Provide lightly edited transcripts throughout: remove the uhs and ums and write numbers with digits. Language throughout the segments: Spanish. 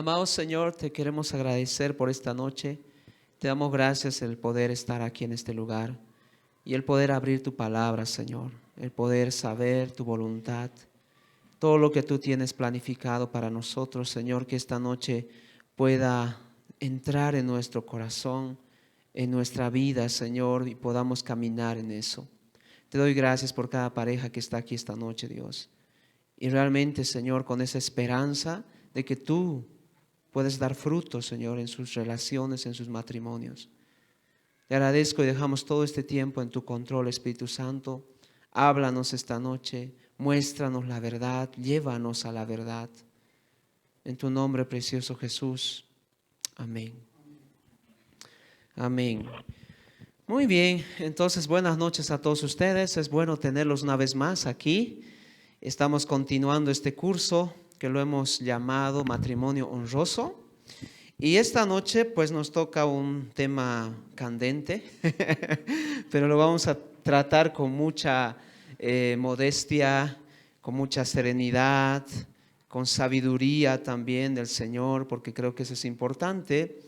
Amado Señor, te queremos agradecer por esta noche. Te damos gracias el poder estar aquí en este lugar y el poder abrir tu palabra, Señor, el poder saber tu voluntad, todo lo que tú tienes planificado para nosotros, Señor, que esta noche pueda entrar en nuestro corazón, en nuestra vida, Señor, y podamos caminar en eso. Te doy gracias por cada pareja que está aquí esta noche, Dios. Y realmente, Señor, con esa esperanza de que tú puedes dar frutos, Señor, en sus relaciones, en sus matrimonios. Te agradezco y dejamos todo este tiempo en tu control, Espíritu Santo. Háblanos esta noche, muéstranos la verdad, llévanos a la verdad. En tu nombre precioso, Jesús. Amén. Amén. Muy bien, entonces buenas noches a todos ustedes. Es bueno tenerlos una vez más aquí. Estamos continuando este curso que lo hemos llamado Matrimonio Honroso. Y esta noche pues nos toca un tema candente, pero lo vamos a tratar con mucha modestia, con mucha serenidad, con sabiduría también del Señor, porque creo que eso es importante,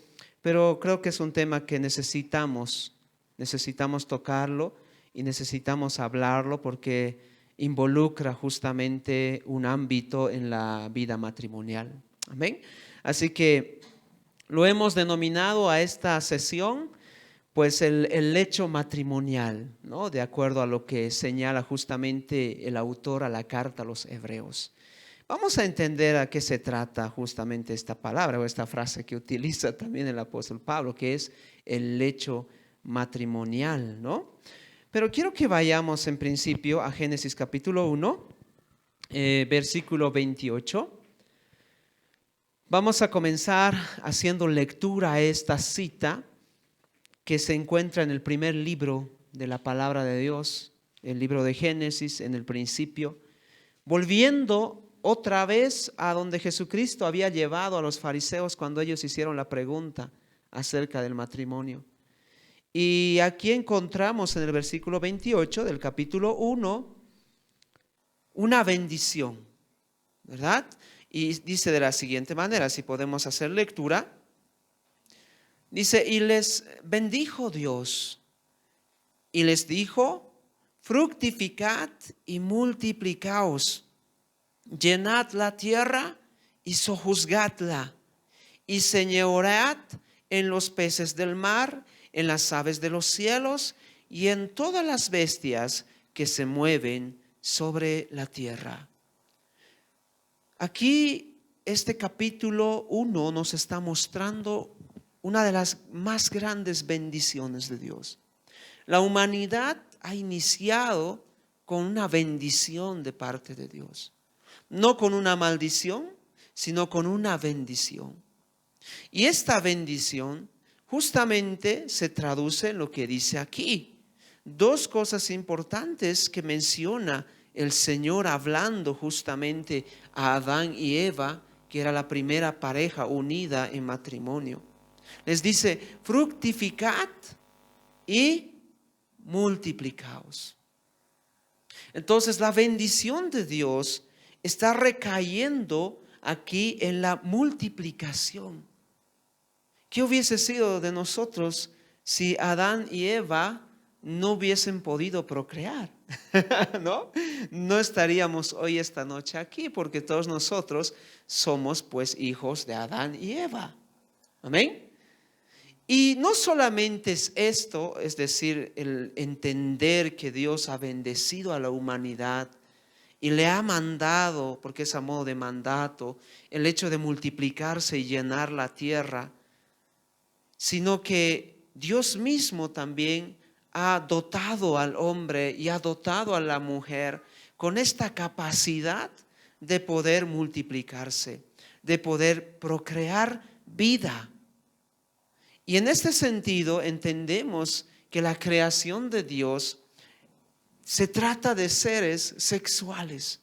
pero creo que es un tema que necesitamos tocarlo y necesitamos hablarlo porque involucra justamente un ámbito en la vida matrimonial. Amén. Así que lo hemos denominado a esta sesión, pues el lecho matrimonial, ¿no? De acuerdo a lo que señala justamente el autor a la carta a los Hebreos. Vamos a entender a qué se trata justamente esta palabra o esta frase que utiliza también el apóstol Pablo, que es el lecho matrimonial, ¿no? Pero quiero que vayamos en principio a Génesis capítulo 1, versículo 28. Vamos a comenzar haciendo lectura a esta cita que se encuentra en el primer libro de la palabra de Dios, el libro de Génesis, en el principio, volviendo otra vez a donde Jesucristo había llevado a los fariseos cuando ellos hicieron la pregunta acerca del matrimonio. Y aquí encontramos en el versículo 28 del capítulo 1 una bendición, ¿verdad? Y dice de la siguiente manera, si podemos hacer lectura, dice, y les bendijo Dios, y les dijo, fructificad y multiplicaos, llenad la tierra y sojuzgadla, y señoread en los peces del mar, en las aves de los cielos, y en todas las bestias que se mueven sobre la tierra. Aquí este capítulo 1 nos está mostrando una de las más grandes bendiciones de Dios. La humanidad ha iniciado con una bendición de parte de Dios. No con una maldición, sino con una bendición. Y esta bendición justamente se traduce en lo que dice aquí. Dos cosas importantes que menciona el Señor hablando justamente a Adán y Eva, que era la primera pareja unida en matrimonio. Les dice, fructificad y multiplicaos. Entonces la bendición de Dios está recayendo aquí en la multiplicación. ¿Qué hubiese sido de nosotros si Adán y Eva no hubiesen podido procrear? ¿No? No estaríamos hoy esta noche aquí porque todos nosotros somos pues hijos de Adán y Eva. Amén. Y no solamente es esto, es decir, el entender que Dios ha bendecido a la humanidad y le ha mandado, porque es a modo de mandato, el hecho de multiplicarse y llenar la tierra, sino que Dios mismo también ha dotado al hombre y ha dotado a la mujer con esta capacidad de poder multiplicarse, de poder procrear vida. Y en este sentido entendemos que la creación de Dios se trata de seres sexuales.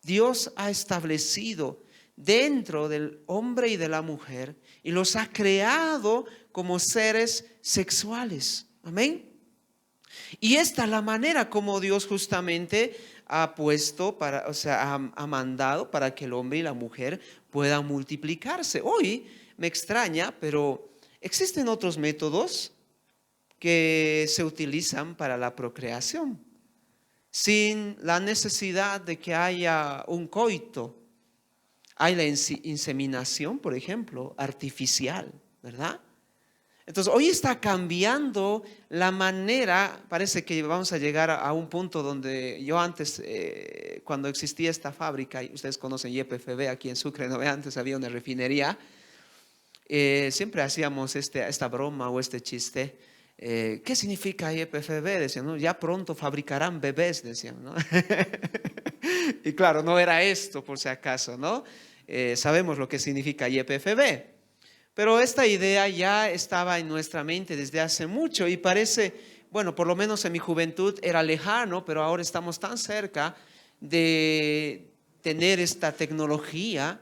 Dios ha establecido dentro del hombre y de la mujer y los ha creado como seres sexuales. Amén. Y esta es la manera como Dios justamente ha puesto, ha mandado para que el hombre y la mujer puedan multiplicarse. Hoy me extraña, pero existen otros métodos que se utilizan para la procreación, sin la necesidad de que haya un coito. Hay la inseminación, por ejemplo, artificial, ¿verdad? Entonces, hoy está cambiando la manera. Parece que vamos a llegar a un punto donde yo antes, cuando existía esta fábrica, y ustedes conocen YPFB aquí en Sucre, ¿no? Antes había una refinería, siempre hacíamos esta broma o este chiste. ¿Qué significa YPFB? Decían, ¿no? Ya pronto fabricarán bebés, decían, ¿no? Y claro, no era esto por si acaso, ¿no? Sabemos lo que significa YPFB. Pero esta idea ya estaba en nuestra mente desde hace mucho y parece, bueno, por lo menos en mi juventud era lejano, pero ahora estamos tan cerca de tener esta tecnología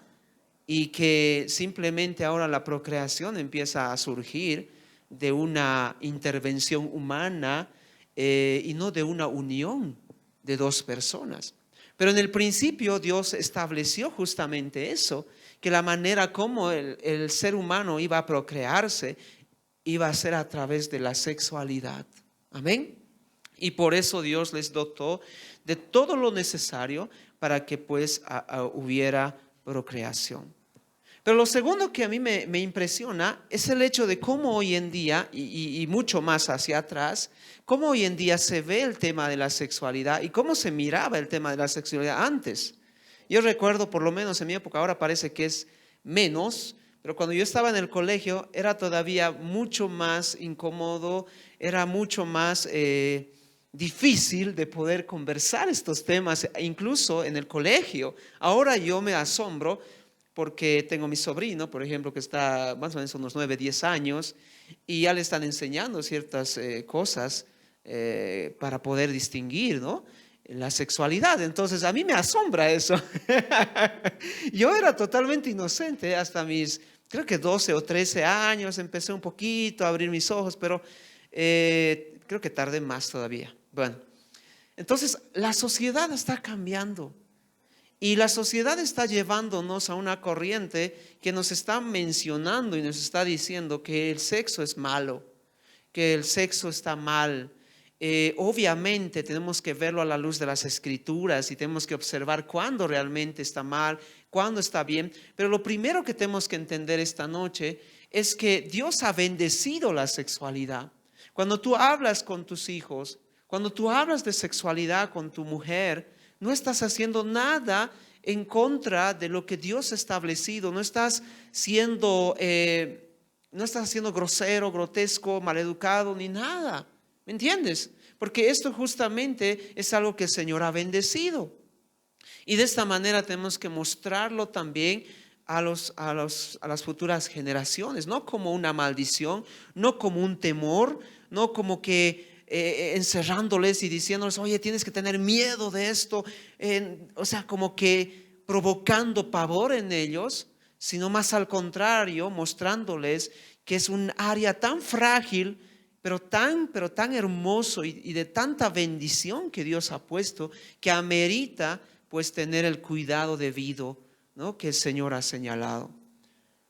y que simplemente ahora la procreación empieza a surgir de una intervención humana y no de una unión de dos personas. Pero en el principio Dios estableció justamente eso, que la manera como el ser humano iba a procrearse iba a ser a través de la sexualidad. Amén. Y por eso Dios les dotó de todo lo necesario para que pues hubiera procreación. Pero lo segundo que a mí me impresiona es el hecho de cómo hoy en día, y mucho más hacia atrás, cómo hoy en día se ve el tema de la sexualidad y cómo se miraba el tema de la sexualidad antes. Yo recuerdo, por lo menos en mi época, ahora parece que es menos, pero cuando yo estaba en el colegio era todavía mucho más incómodo, era mucho más difícil de poder conversar estos temas, incluso en el colegio. Ahora yo me asombro porque tengo mi sobrino, por ejemplo, que está más o menos unos 9, 10 años y ya le están enseñando ciertas cosas para poder distinguir, ¿no? La sexualidad. Entonces, a mí me asombra eso. Yo era totalmente inocente hasta mis, creo que 12 o 13 años, empecé un poquito a abrir mis ojos, pero creo que tardé más todavía. Bueno, entonces la sociedad está cambiando. Y la sociedad está llevándonos a una corriente que nos está mencionando y nos está diciendo que el sexo es malo, que el sexo está mal. Obviamente tenemos que verlo a la luz de las escrituras y tenemos que observar cuándo realmente está mal, cuándo está bien. Pero lo primero que tenemos que entender esta noche es que Dios ha bendecido la sexualidad. Cuando tú hablas con tus hijos, cuando tú hablas de sexualidad con tu mujer, no estás haciendo nada en contra de lo que Dios ha establecido. No estás siendo grosero, grotesco, maleducado, ni nada. ¿Me entiendes? Porque esto justamente es algo que el Señor ha bendecido. Y de esta manera tenemos que mostrarlo también a las futuras generaciones, no como una maldición, no como un temor, no como que encerrándoles y diciéndoles, oye, tienes que tener miedo de esto, o sea, como que provocando pavor en ellos, sino más al contrario, mostrándoles que es un área tan frágil, pero tan hermoso y de tanta bendición que Dios ha puesto, que amerita pues tener el cuidado debido, ¿no?, que el Señor ha señalado.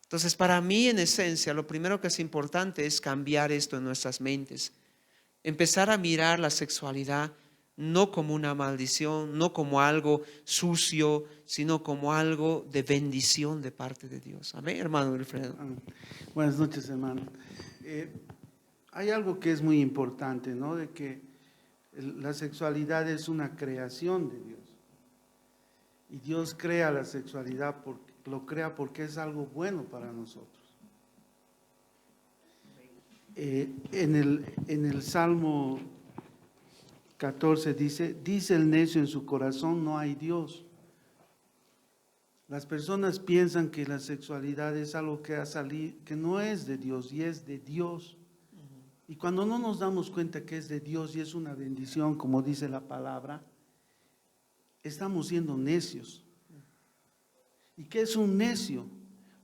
Entonces, para mí, en esencia, lo primero que es importante es cambiar esto en nuestras mentes. Empezar a mirar la sexualidad no como una maldición, no como algo sucio, sino como algo de bendición de parte de Dios. Amén, hermano Wilfredo. Buenas noches, hermano. Hay algo que es muy importante, ¿no? De que la sexualidad es una creación de Dios. Y Dios crea la sexualidad, lo crea porque es algo bueno para nosotros. En el Salmo 14 dice el necio en su corazón, no hay Dios. Las personas piensan que la sexualidad es algo que ha salido, que no es de Dios y es de Dios. Y cuando no nos damos cuenta que es de Dios y es una bendición, como dice la palabra, estamos siendo necios. ¿Y qué es un necio?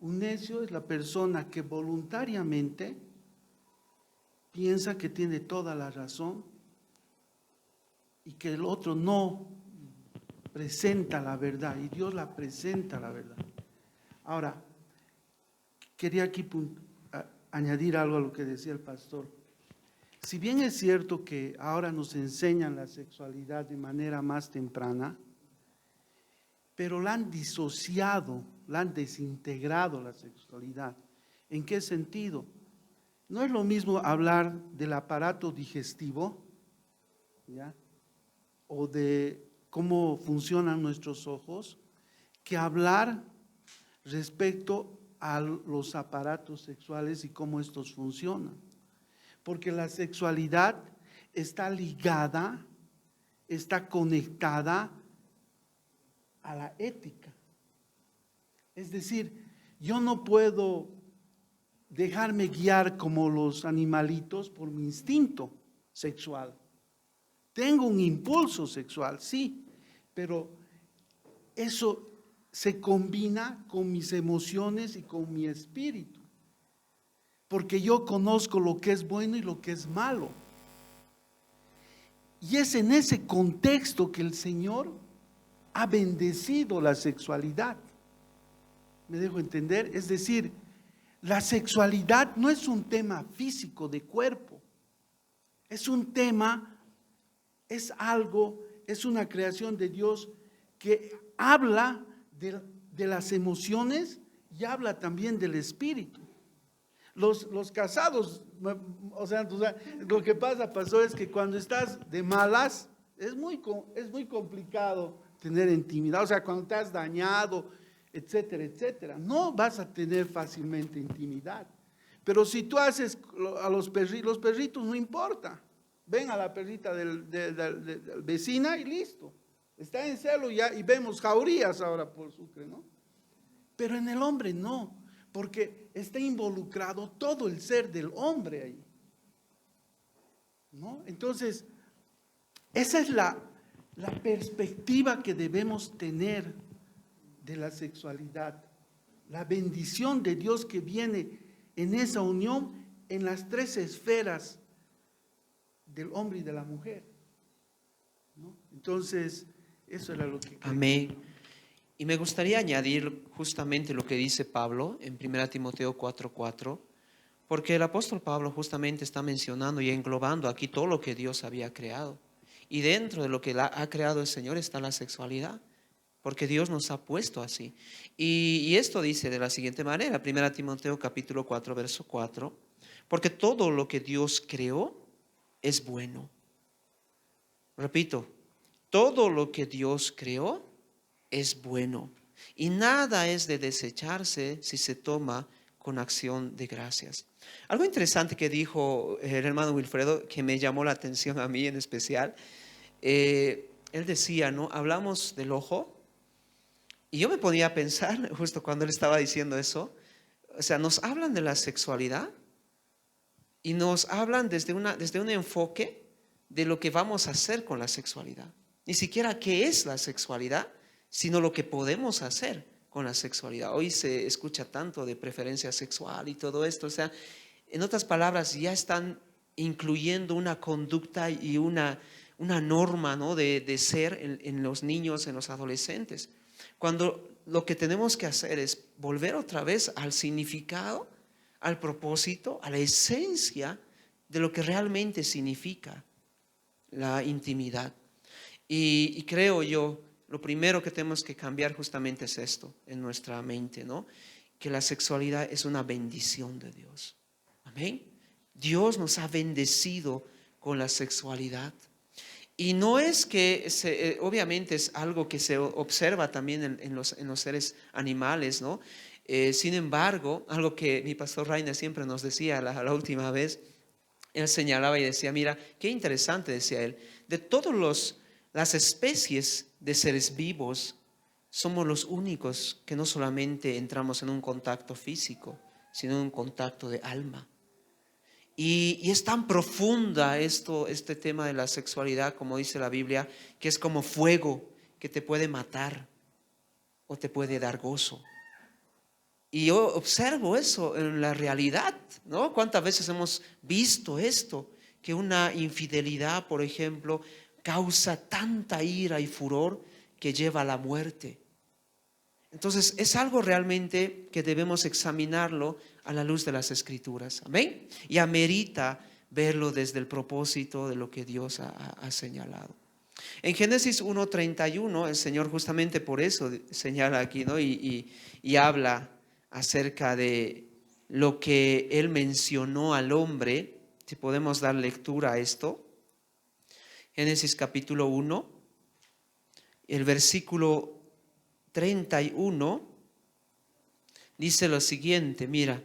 Un necio es la persona que voluntariamente piensa que tiene toda la razón y que el otro no presenta la verdad y Dios la presenta la verdad. Ahora, quería aquí añadir algo a lo que decía el pastor. Si bien es cierto que ahora nos enseñan la sexualidad de manera más temprana, pero la han disociado, la han desintegrado la sexualidad. ¿En qué sentido? No es lo mismo hablar del aparato digestivo, ¿ya?, o de cómo funcionan nuestros ojos, que hablar respecto a los aparatos sexuales y cómo estos funcionan. Porque la sexualidad está ligada, está conectada a la ética. Es decir, yo no puedo dejarme guiar como los animalitos por mi instinto sexual. Tengo un impulso sexual, sí, pero eso se combina con mis emociones y con mi espíritu, porque yo conozco lo que es bueno y lo que es malo. Y es en ese contexto que el Señor ha bendecido la sexualidad. ¿Me dejo entender? Es decir, la sexualidad no es un tema físico de cuerpo, es un tema, es algo, es una creación de Dios que habla de las emociones y habla también del espíritu. Los casados, o sea, lo que pasó es que cuando estás de malas, es muy complicado tener intimidad. O sea, cuando te has dañado, etcétera, etcétera, no vas a tener fácilmente intimidad. Pero si tú haces a los perritos no importa. Ven a la perrita del vecina y listo. Está en celo ya, y vemos jaurías ahora por Sucre, ¿no? Pero en el hombre no, porque está involucrado todo el ser del hombre ahí, ¿no? Entonces, esa es la perspectiva que debemos tener de la sexualidad, la bendición de Dios que viene en esa unión en las tres esferas del hombre y de la mujer, ¿no? Entonces, eso era lo que... Amén. Y me gustaría añadir justamente lo que dice Pablo en 1 Timoteo 4:4, porque el apóstol Pablo justamente está mencionando y englobando aquí todo lo que Dios había creado. Y dentro de lo que ha creado el Señor está la sexualidad, porque Dios nos ha puesto así. Y esto dice de la siguiente manera, 1 Timoteo capítulo 4, verso 4, porque todo lo que Dios creó es bueno. Repito, todo lo que Dios creó es bueno y nada es de desecharse si se toma con acción de gracias. Algo interesante que dijo el hermano Wilfredo, que me llamó la atención a mí en especial, él decía, ¿no? Hablamos del ojo y yo me ponía a pensar justo cuando él estaba diciendo eso, o sea, nos hablan de la sexualidad y nos hablan desde un enfoque de lo que vamos a hacer con la sexualidad. Ni siquiera qué es la sexualidad, sino lo que podemos hacer con la sexualidad. Hoy se escucha tanto de preferencia sexual y todo esto, o sea, en otras palabras, ya están incluyendo una conducta y una norma, ¿no?, de ser en los niños, en los adolescentes. Cuando lo que tenemos que hacer es volver otra vez al significado, al propósito, a la esencia de lo que realmente significa la intimidad. Y creo yo, lo primero que tenemos que cambiar justamente es esto en nuestra mente, ¿no? Que la sexualidad es una bendición de Dios. Amén. Dios nos ha bendecido con la sexualidad. Y no es que, obviamente es algo que se observa también en los seres animales, ¿no? Sin embargo, algo que mi pastor Rainer siempre nos decía la última vez, él señalaba y decía, mira, qué interesante, decía él, de todas las especies de seres vivos, somos los únicos que no solamente entramos en un contacto físico, sino en un contacto de alma. Y es tan profunda este tema de la sexualidad, como dice la Biblia, que es como fuego que te puede matar o te puede dar gozo. Y yo observo eso en la realidad, ¿no? ¿Cuántas veces hemos visto esto? Que una infidelidad, por ejemplo, causa tanta ira y furor que lleva a la muerte. Entonces es algo realmente que debemos examinarlo a la luz de las Escrituras. Amén. Y amerita verlo desde el propósito de lo que Dios ha señalado. En Génesis 1:31 el Señor justamente por eso señala aquí, ¿no? y habla acerca de lo que Él mencionó al hombre. Si podemos dar lectura a esto. Génesis capítulo 1, el versículo 31 dice lo siguiente, mira.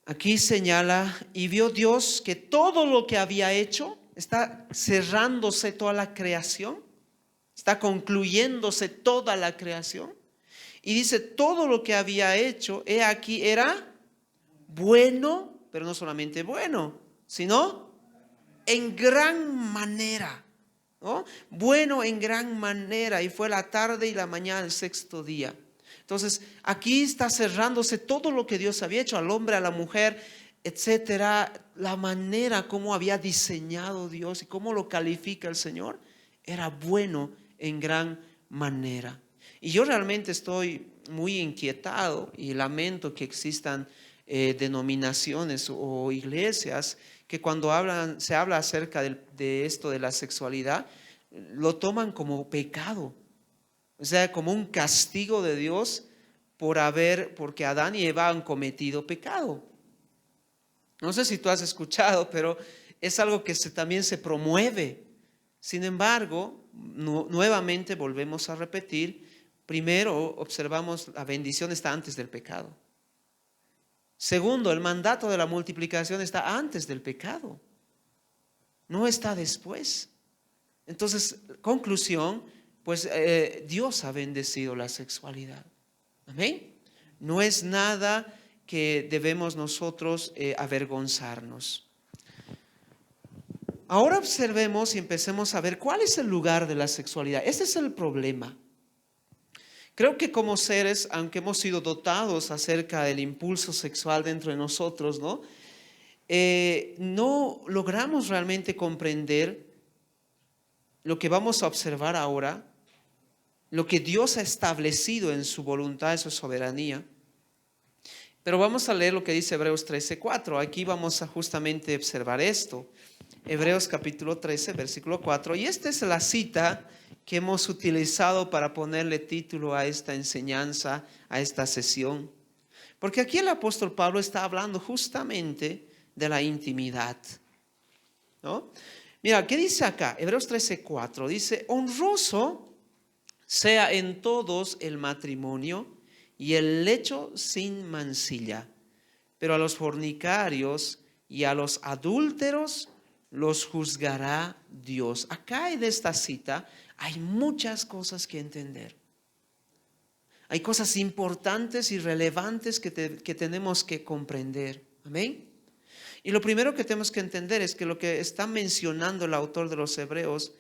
Aquí señala, y vio Dios que todo lo que había hecho, está cerrándose toda la creación, está concluyéndose toda la creación. Y dice, todo lo que había hecho, he aquí, era bueno, pero no solamente bueno, sino en gran manera, ¿no? Bueno en gran manera, y fue la tarde y la mañana el sexto día. Entonces, aquí está cerrándose todo lo que Dios había hecho al hombre, a la mujer, etcétera. La manera como había diseñado Dios y cómo lo califica el Señor, era bueno en gran manera. Y yo realmente estoy muy inquietado y lamento que existan denominaciones o iglesias que cuando se habla acerca de esto de la sexualidad, lo toman como pecado. O sea, como un castigo de Dios porque Adán y Eva han cometido pecado. No sé si tú has escuchado, pero es algo que también se promueve. Sin embargo, nuevamente volvemos a repetir, primero observamos la bendición está antes del pecado. Segundo, el mandato de la multiplicación está antes del pecado, no está después. Entonces, conclusión, pues Dios ha bendecido la sexualidad. Amén. No es nada que debemos nosotros avergonzarnos. Ahora observemos y empecemos a ver cuál es el lugar de la sexualidad. Este es el problema. Creo que como seres, aunque hemos sido dotados acerca del impulso sexual dentro de nosotros, ¿no? No logramos realmente comprender lo que vamos a observar ahora, lo que Dios ha establecido en su voluntad, en su soberanía. Pero vamos a leer lo que dice Hebreos 13:4. Aquí vamos a justamente observar esto. Hebreos capítulo 13, versículo 4. Y esta es la cita que hemos utilizado para ponerle título a esta enseñanza, a esta sesión. Porque aquí el apóstol Pablo está hablando justamente de la intimidad, ¿no? Mira, ¿qué dice acá? Hebreos 13:4 dice, honroso sea en todos el matrimonio y el lecho sin mancilla, pero a los fornicarios y a los adúlteros los juzgará Dios. Acá en esta cita hay muchas cosas que entender. Hay cosas importantes y relevantes que tenemos que comprender. Amén. Y lo primero que tenemos que entender es que lo que está mencionando el autor de los Hebreos,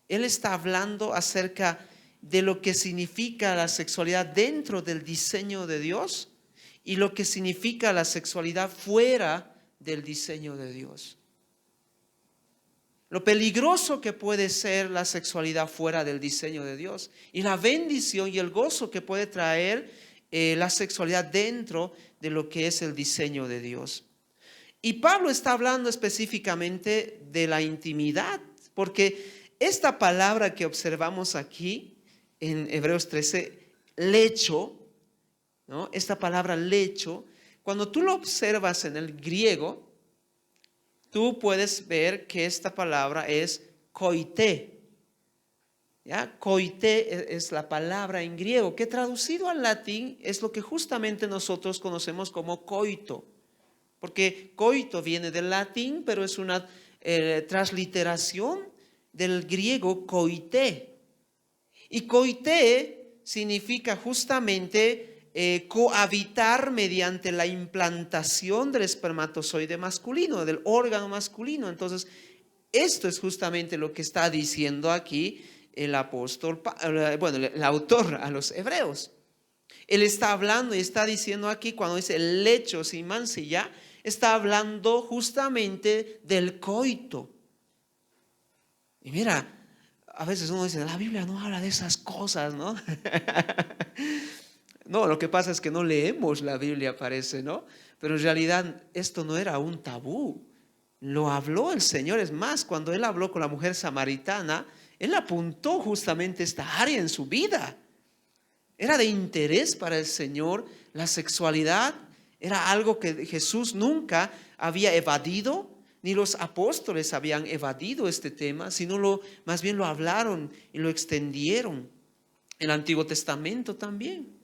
él está hablando acerca de lo que significa la sexualidad dentro del diseño de Dios y lo que significa la sexualidad fuera del diseño de Dios. Lo peligroso que puede ser la sexualidad fuera del diseño de Dios y la bendición y el gozo que puede traer la sexualidad dentro de lo que es el diseño de Dios. Y Pablo está hablando específicamente de la intimidad, porque esta palabra que observamos aquí en Hebreos 13, lecho, ¿no? Esta palabra lecho, cuando tú lo observas en el griego, tú puedes ver que esta palabra es koité. ¿Ya? Koité es la palabra en griego, que traducido al latín es lo que justamente nosotros conocemos como coito. Porque coito viene del latín, pero es una transliteración del griego koité. Y koité significa justamente cohabitar mediante la implantación del espermatozoide masculino, del órgano masculino. Entonces, esto es justamente lo que está diciendo aquí el apóstol, el autor a los hebreos. Él está hablando y está diciendo aquí, cuando dice el lecho sin mancilla, está hablando justamente del coito. Y mira, a veces uno dice, la Biblia no habla de esas cosas, ¿no? No, lo que pasa es que no leemos la Biblia, parece, ¿no? Pero en realidad esto no era un tabú. Lo habló el Señor. Es más, cuando Él habló con la mujer samaritana, Él apuntó justamente esta área en su vida. Era de interés para el Señor. La sexualidad era algo que Jesús nunca había evadido, ni los apóstoles habían evadido este tema, sino más bien lo hablaron y lo extendieron. El Antiguo Testamento también.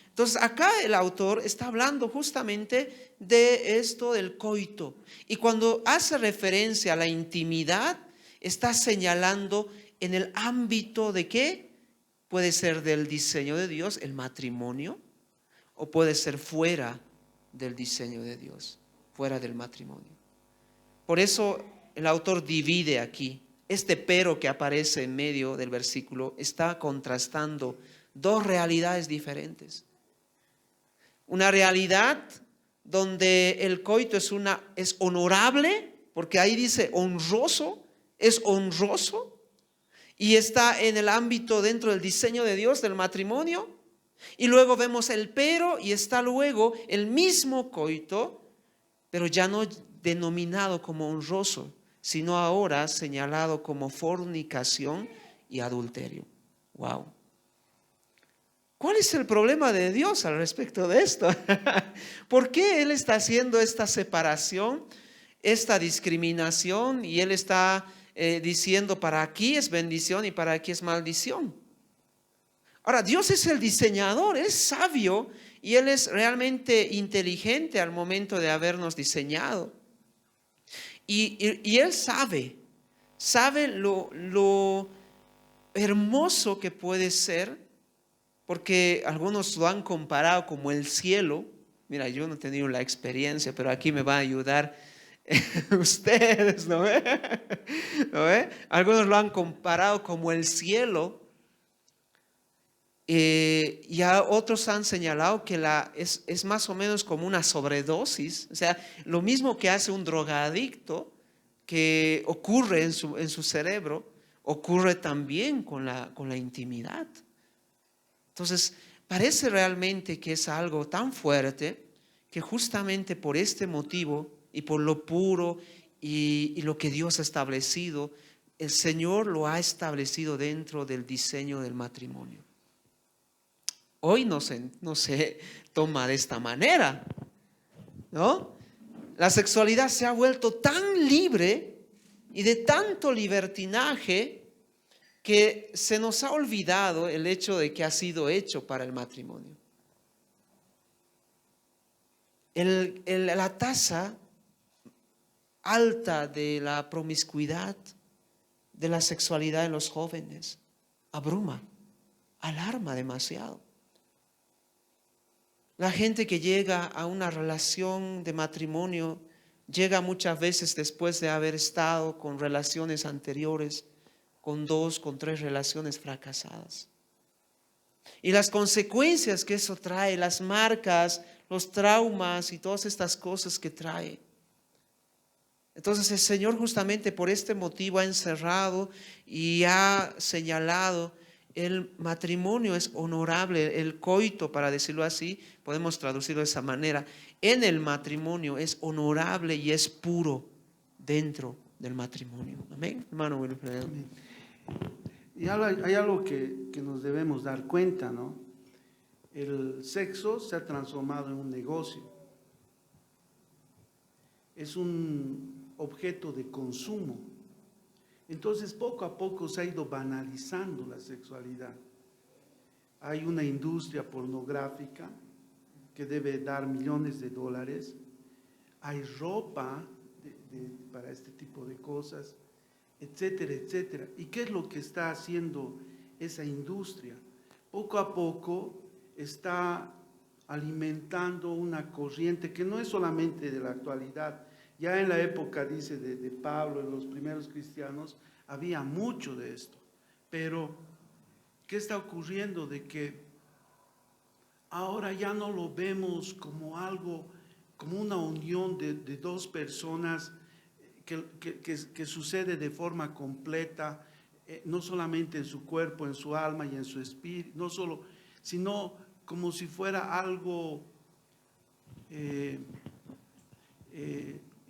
Entonces acá el autor está hablando justamente de esto del coito. Y cuando hace referencia a la intimidad, está señalando en el ámbito de qué. Puede ser del diseño de Dios, el matrimonio, o puede ser fuera del diseño de Dios, fuera del matrimonio. Por eso el autor divide aquí. Este pero que aparece en medio del versículo está contrastando dos realidades diferentes. Una realidad donde el coito es honorable, porque ahí dice honroso, es honroso, y está en el ámbito dentro del diseño de Dios del matrimonio. Y luego vemos el pero y está luego el mismo coito, pero ya no denominado como honroso, sino ahora señalado como fornicación y adulterio. Wow. ¿Cuál es el problema de Dios al respecto de esto? ¿Por qué Él está haciendo esta separación, esta discriminación, y Él está diciendo para aquí es bendición y para aquí es maldición? Ahora, Dios es el diseñador, es sabio y Él es realmente inteligente al momento de habernos diseñado. Y Él sabe lo hermoso que puede ser, porque algunos lo han comparado como el cielo. Mira, yo no he tenido la experiencia, pero aquí me va a ayudar ustedes, ¿no ve? ¿No ve? Algunos lo han comparado como el cielo. Y a otros han señalado que es más o menos como una sobredosis. O sea, lo mismo que hace un drogadicto, que ocurre en su cerebro, ocurre también con la intimidad. Entonces, parece realmente que es algo tan fuerte que justamente por este motivo y por lo puro y lo que Dios ha establecido, el Señor lo ha establecido dentro del diseño del matrimonio. Hoy no se toma de esta manera, ¿no? La sexualidad se ha vuelto tan libre y de tanto libertinaje que se nos ha olvidado el hecho de que ha sido hecho para el matrimonio. La tasa alta de la promiscuidad, de la sexualidad en los jóvenes, abruma, alarma demasiado. La gente que llega a una relación de matrimonio llega muchas veces después de haber estado con relaciones anteriores, con 2, con 3 relaciones fracasadas. Y las consecuencias que eso trae, las marcas, los traumas y todas estas cosas que trae. Entonces el Señor justamente por este motivo ha encerrado y ha señalado el matrimonio es honorable, el coito, para decirlo así, podemos traducirlo de esa manera. En el matrimonio es honorable y es puro dentro del matrimonio. Amén, hermano Wilfredo. Amén. Y hay algo que nos debemos dar cuenta, ¿no? El sexo se ha transformado en un negocio. Es un objeto de consumo. Entonces, poco a poco se ha ido banalizando la sexualidad. Hay una industria pornográfica que debe dar millones de dólares. Hay ropa para este tipo de cosas, etcétera, etcétera. ¿Y qué es lo que está haciendo esa industria? Poco a poco está alimentando una corriente que no es solamente de la actualidad. Ya en la época, dice, de Pablo, en los primeros cristianos, había mucho de esto. Pero, ¿qué está ocurriendo? De que ahora ya no lo vemos como algo, como una unión de dos personas que sucede de forma completa, no solamente en su cuerpo, en su alma y en su espíritu, no solo, sino como si fuera algo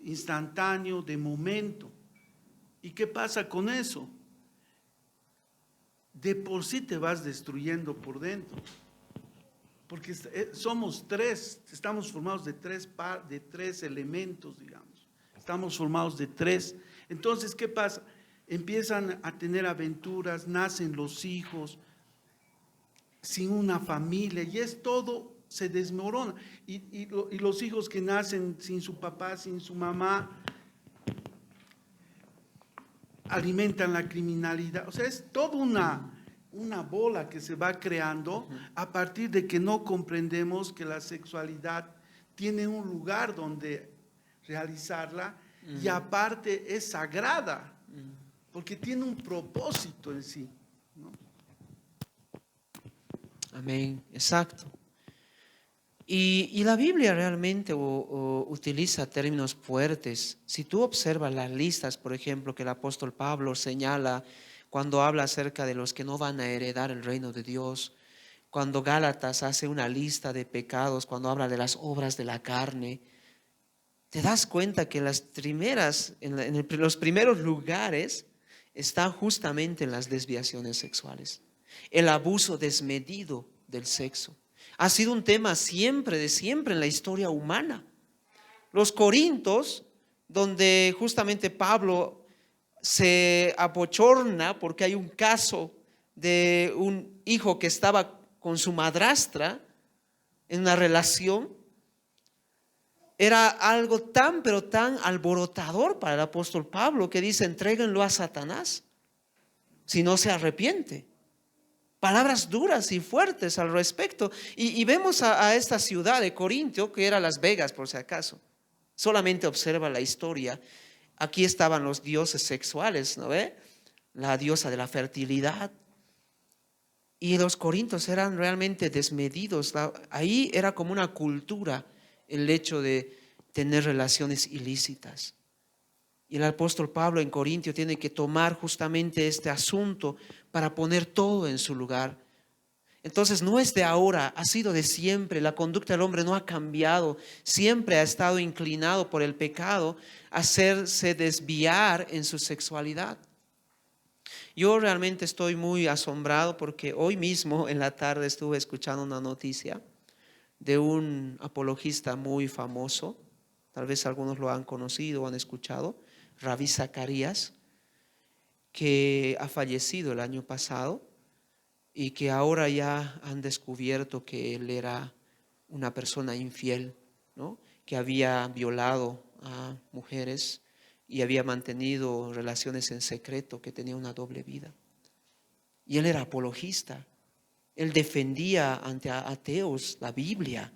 instantáneo, de momento. ¿Y qué pasa con eso? De por sí te vas destruyendo por dentro. Porque somos tres, estamos formados de tres elementos, digamos. Estamos formados de tres. Entonces, ¿qué pasa? Empiezan a tener aventuras, nacen los hijos, sin una familia, y es todo, se desmorona. Y los hijos que nacen sin su papá, sin su mamá, alimentan la criminalidad. O sea, es toda una bola que se va creando a partir de que no comprendemos que la sexualidad tiene un lugar donde realizarla y aparte es sagrada, porque tiene un propósito en sí, ¿no? Amén, exacto. Y la Biblia realmente utiliza términos fuertes. Si tú observas las listas, por ejemplo, que el apóstol Pablo señala cuando habla acerca de los que no van a heredar el reino de Dios, cuando Gálatas hace una lista de pecados, cuando habla de las obras de la carne, te das cuenta que los primeros lugares están justamente en las desviaciones sexuales, el abuso desmedido del sexo. Ha sido un tema de siempre en la historia humana. Los Corintios, donde justamente Pablo se abochorna porque hay un caso de un hijo que estaba con su madrastra en una relación, era algo tan, pero tan alborotador para el apóstol Pablo que dice: entréguenlo a Satanás si no se arrepiente. Palabras duras y fuertes al respecto. Y vemos a esta ciudad de Corintio, que era Las Vegas por si acaso. Solamente observa la historia. Aquí estaban los dioses sexuales, ¿no ve? La diosa de la fertilidad. Y los corintios eran realmente desmedidos. Ahí era como una cultura el hecho de tener relaciones ilícitas. Y el apóstol Pablo en Corintio tiene que tomar justamente este asunto para poner todo en su lugar. Entonces no es de ahora, ha sido de siempre. La conducta del hombre no ha cambiado. Siempre ha estado inclinado por el pecado a hacerse desviar en su sexualidad. Yo realmente estoy muy asombrado porque hoy mismo en la tarde estuve escuchando una noticia de un apologista muy famoso. Tal vez algunos lo han conocido o han escuchado. Ravi Zacarías, que ha fallecido el año pasado y que ahora ya han descubierto que él era una persona infiel, ¿no? Que había violado a mujeres y había mantenido relaciones en secreto, que tenía una doble vida. Y él era apologista, él defendía ante ateos la Biblia,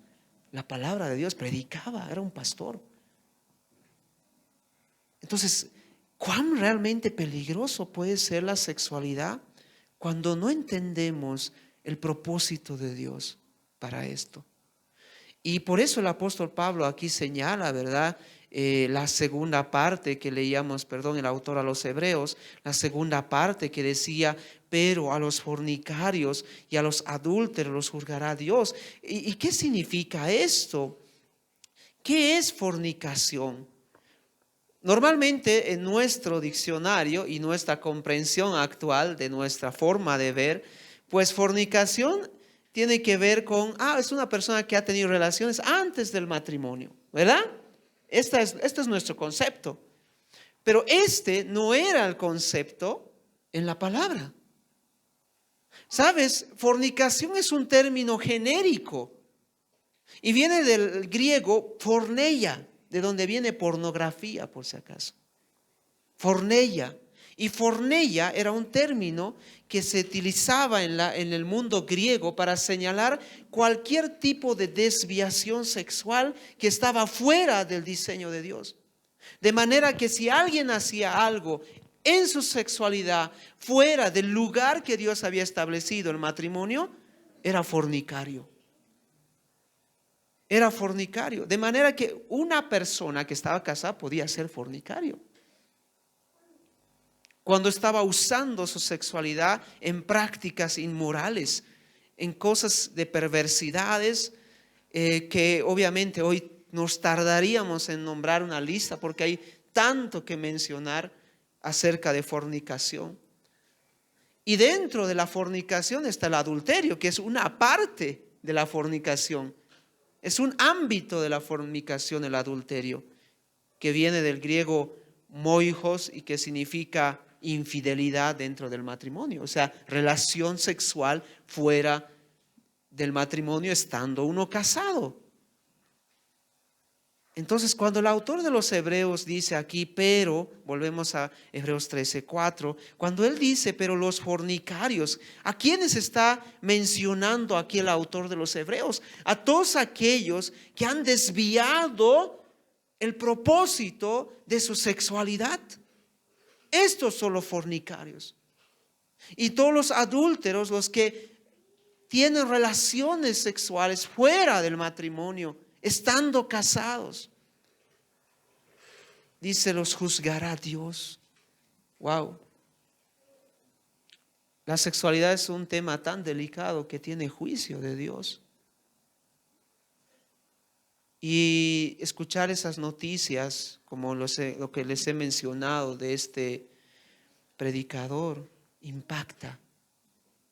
la palabra de Dios, predicaba, era un pastor. Entonces, ¿cuán realmente peligroso puede ser la sexualidad cuando no entendemos el propósito de Dios para esto? Y por eso el apóstol Pablo aquí señala, ¿verdad? La segunda parte que leíamos, el autor a los Hebreos, la segunda parte que decía: pero a los fornicarios y a los adúlteros los juzgará Dios. ¿Y qué significa esto? ¿Qué es fornicación? Normalmente en nuestro diccionario y nuestra comprensión actual de nuestra forma de ver, pues fornicación tiene que ver con, es una persona que ha tenido relaciones antes del matrimonio, ¿verdad? Este es nuestro concepto. Pero este no era el concepto en la palabra. ¿Sabes? Fornicación es un término genérico y viene del griego porneia, de donde viene pornografía, por si acaso. Forneia. Y forneia era un término que se utilizaba en el mundo griego para señalar cualquier tipo de desviación sexual que estaba fuera del diseño de Dios. De manera que si alguien hacía algo en su sexualidad fuera del lugar que Dios había establecido, el matrimonio, era fornicario. Era fornicario. De manera que una persona que estaba casada podía ser fornicario. cuando estaba usando su sexualidad en prácticas inmorales, en cosas de perversidades, que obviamente hoy nos tardaríamos en nombrar una lista porque hay tanto que mencionar acerca de fornicación. Y dentro de la fornicación está el adulterio, que es una parte de la fornicación. Es un ámbito de la fornicación, el adulterio, que viene del griego moichos y que significa infidelidad dentro del matrimonio. O sea, relación sexual fuera del matrimonio estando uno casado. Entonces, cuando el autor de los Hebreos dice aquí, pero, volvemos a Hebreos 13:4, cuando él dice, pero los fornicarios, ¿a quiénes está mencionando aquí el autor de los Hebreos? A todos aquellos que han desviado el propósito de su sexualidad. Estos son los fornicarios. Y todos los adúlteros, los que tienen relaciones sexuales fuera del matrimonio, estando casados. Dice, los juzgará Dios. Wow. La sexualidad es un tema tan delicado que tiene juicio de Dios. Y escuchar esas noticias, como lo que les he mencionado de este predicador, impacta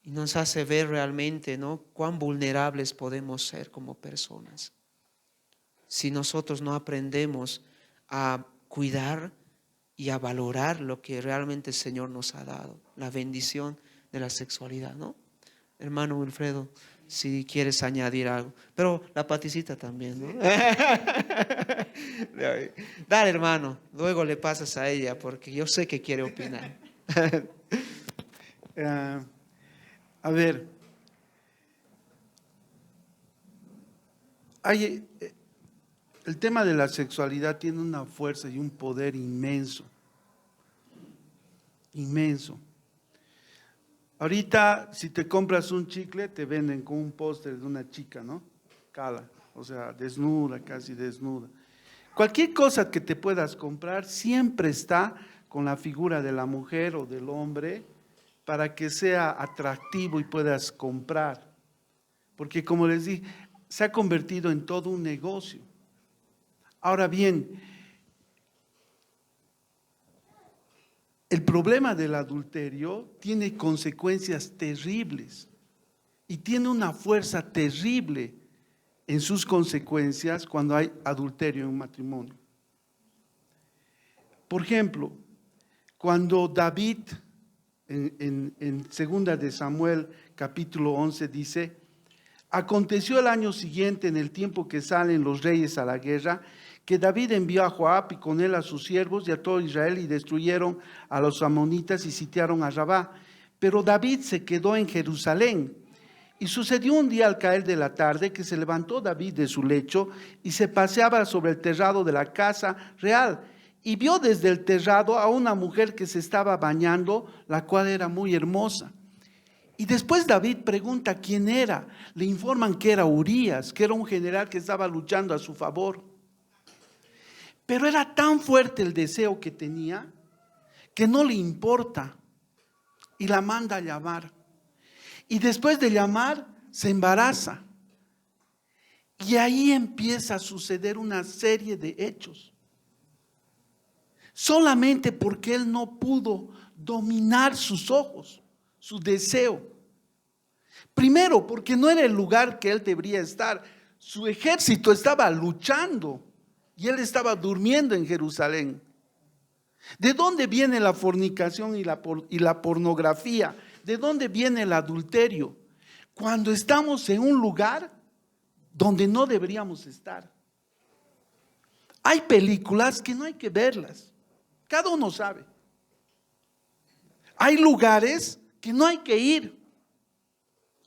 y nos hace ver realmente, ¿no?, cuán vulnerables podemos ser como personas si nosotros no aprendemos a cuidar y a valorar lo que realmente el Señor nos ha dado, la bendición de la sexualidad, ¿no? Hermano Wilfredo, si quieres añadir algo, pero la Paticita también, ¿no? Dale, hermano, luego le pasas a ella porque yo sé que quiere opinar. A ver, el tema de la sexualidad tiene una fuerza y un poder inmenso, inmenso. Ahorita, si te compras un chicle, te venden con un póster de una chica, ¿no? Cala, o sea, desnuda, casi desnuda. Cualquier cosa que te puedas comprar siempre está con la figura de la mujer o del hombre para que sea atractivo y puedas comprar. Porque como les dije, se ha convertido en todo un negocio. Ahora bien, el problema del adulterio tiene consecuencias terribles y tiene una fuerza terrible en sus consecuencias cuando hay adulterio en un matrimonio. Por ejemplo, cuando David, en 2 de Samuel capítulo 11 dice, aconteció el año siguiente, en el tiempo que salen los reyes a la guerra, que David envió a Joab y con él a sus siervos y a todo Israel y destruyeron a los amonitas y sitiaron a Rabá. Pero David se quedó en Jerusalén. Y sucedió un día al caer de la tarde que se levantó David de su lecho y se paseaba sobre el terrado de la casa real. Y vio desde el terrado a una mujer que se estaba bañando, la cual era muy hermosa. Y después David pregunta quién era. Le informan que era Urías, que era un general que estaba luchando a su favor. Pero era tan fuerte el deseo que tenía que no le importa y la manda a llamar. Y después de llamar se embaraza. Y ahí empieza a suceder una serie de hechos. Solamente porque él no pudo dominar sus ojos, su deseo. Primero, porque no era el lugar que él debería estar. Su ejército estaba luchando y él estaba durmiendo en Jerusalén. ¿De dónde viene la fornicación y la pornografía? ¿De dónde viene el adulterio? Cuando estamos en un lugar donde no deberíamos estar. Hay películas que no hay que verlas. Cada uno sabe. Hay lugares que no hay que ir,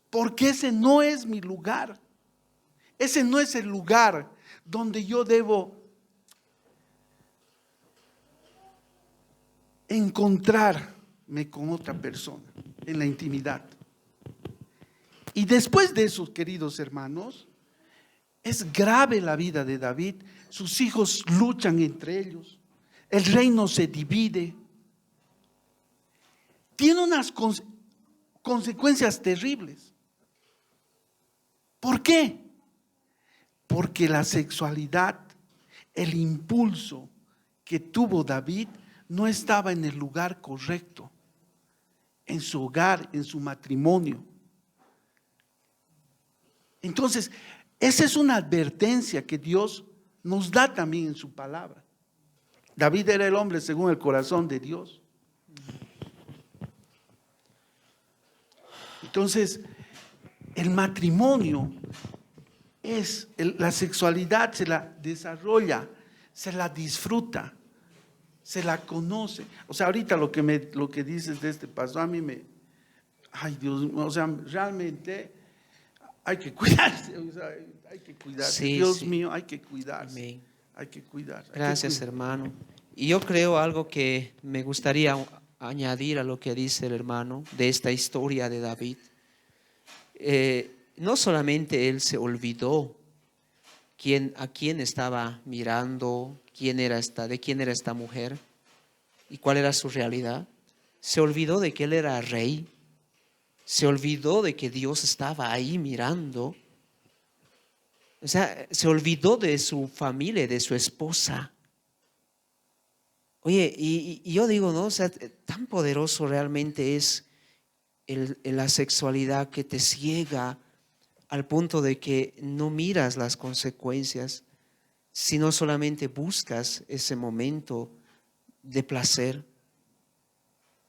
porque ese no es mi lugar. Ese no es el lugar donde yo debo encontrarme con otra persona en la intimidad. Y después de eso, queridos hermanos, es grave la vida de David. Sus hijos luchan entre ellos. El reino se divide. tiene unas consecuencias terribles. ¿Por qué? Porque la sexualidad, el impulso que tuvo David no estaba en el lugar correcto, en su hogar, en su matrimonio. Entonces, esa es una advertencia que Dios nos da también en su palabra. David era el hombre según el corazón de Dios. Entonces, el matrimonio es, la sexualidad se la desarrolla, se la disfruta, se la conoce. O sea, ahorita lo que dices de este paso, a mí ay Dios, o sea, realmente hay que cuidarse, o sea, hay que cuidarse. Sí, Dios sí. mío, hay que cuidarse. Amén. Hay que cuidar. Gracias, hermano. Y yo creo algo que me gustaría añadir a lo que dice el hermano de esta historia de David. No solamente él se olvidó a quién estaba mirando, de quién era esta mujer y cuál era su realidad. Se olvidó de que él era rey. Se olvidó de que Dios estaba ahí mirando. O sea, se olvidó de su familia, de su esposa. Oye, y yo digo, ¿no? O sea, tan poderoso realmente es la sexualidad que te ciega al punto de que no miras las consecuencias, sino solamente buscas ese momento de placer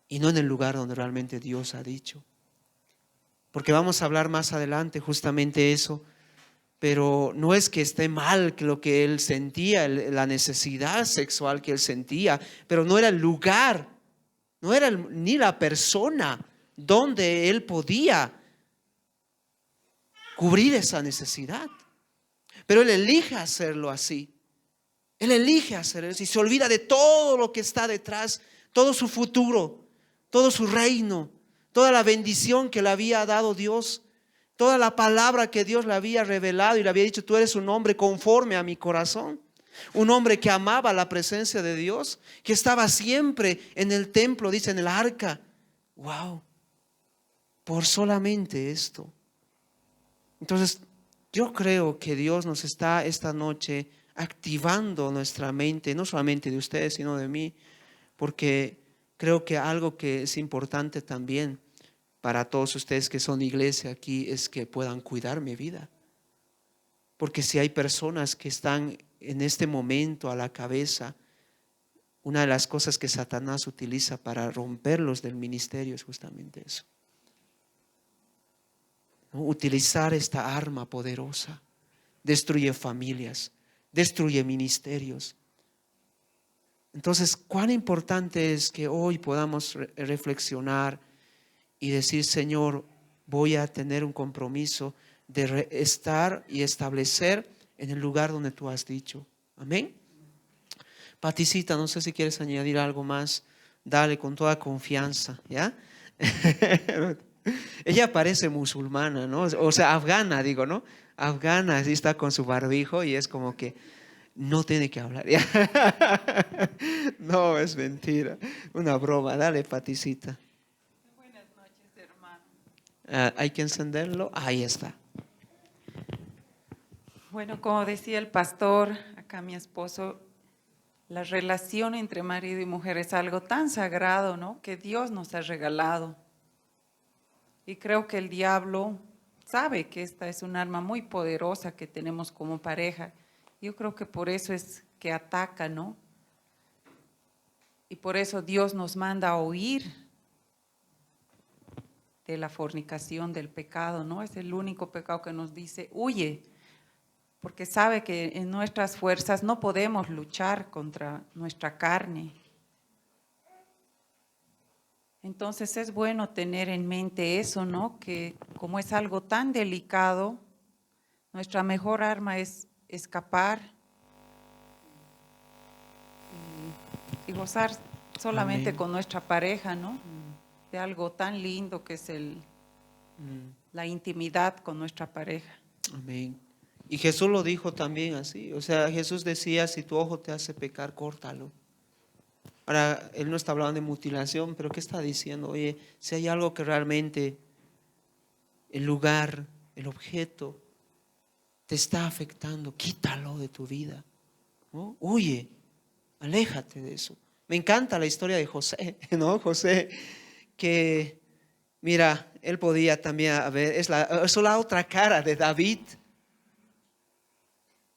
y no en el lugar donde realmente Dios ha dicho. Porque vamos a hablar más adelante justamente eso. Pero no es que esté mal que lo que él sentía, la necesidad sexual que él sentía, pero no era el lugar, no era ni la persona donde él podía cubrir esa necesidad. Pero él elige hacerlo así. Él elige hacer eso y se olvida de todo lo que está detrás, todo su futuro, todo su reino, toda la bendición que le había dado Dios. Toda la palabra que Dios le había revelado y le había dicho, tú eres un hombre conforme a mi corazón. Un hombre que amaba la presencia de Dios, que estaba siempre en el templo, dice, en el arca. Wow, por solamente esto. Entonces, yo creo que Dios nos está esta noche activando nuestra mente, no solamente de ustedes, sino de mí, porque creo que algo que es importante también para todos ustedes que son iglesia aquí es que puedan cuidar mi vida. Porque si hay personas que están en este momento a la cabeza, una de las cosas que Satanás utiliza para romperlos del ministerio es justamente eso. Utilizar esta arma poderosa destruye familias, destruye ministerios. Entonces, cuán importante es que hoy podamos reflexionar y decir, Señor, voy a tener un compromiso de estar y establecer en el lugar donde tú has dicho. Amén. Paticita, no sé si quieres añadir algo más. Dale con toda confianza, ¿ya? Ella parece musulmana, ¿no? O sea, afgana, digo, ¿no? Afgana, así está con su barbijo y es como que no tiene que hablar. No, es mentira. Una broma. Dale, Paticita. Hay que encenderlo. Ahí está. Bueno, como decía el pastor, acá mi esposo, la relación entre marido y mujer es algo tan sagrado, ¿no? Que Dios nos ha regalado. Y creo que el diablo sabe que esta es un arma muy poderosa que tenemos como pareja. Yo creo que por eso es que ataca, ¿no? Y por eso Dios nos manda a huir de la fornicación, del pecado, ¿no? Es el único pecado que nos dice, huye, porque sabe que en nuestras fuerzas no podemos luchar contra nuestra carne. Entonces es bueno tener en mente eso, ¿no? Que como es algo tan delicado, nuestra mejor arma es escapar y gozar solamente Amén. con nuestra pareja, ¿no? De algo tan lindo que es la intimidad con nuestra pareja. Amén. Y Jesús lo dijo también así. O sea, Jesús decía, si tu ojo te hace pecar, córtalo. Ahora, él no está hablando de mutilación, pero ¿qué está diciendo? Oye, si hay algo que realmente el lugar, el objeto, te está afectando, quítalo de tu vida, ¿no? Huye, aléjate de eso. Me encanta la historia de José, ¿no? José, que, mira, él podía también haber, es la otra cara de David.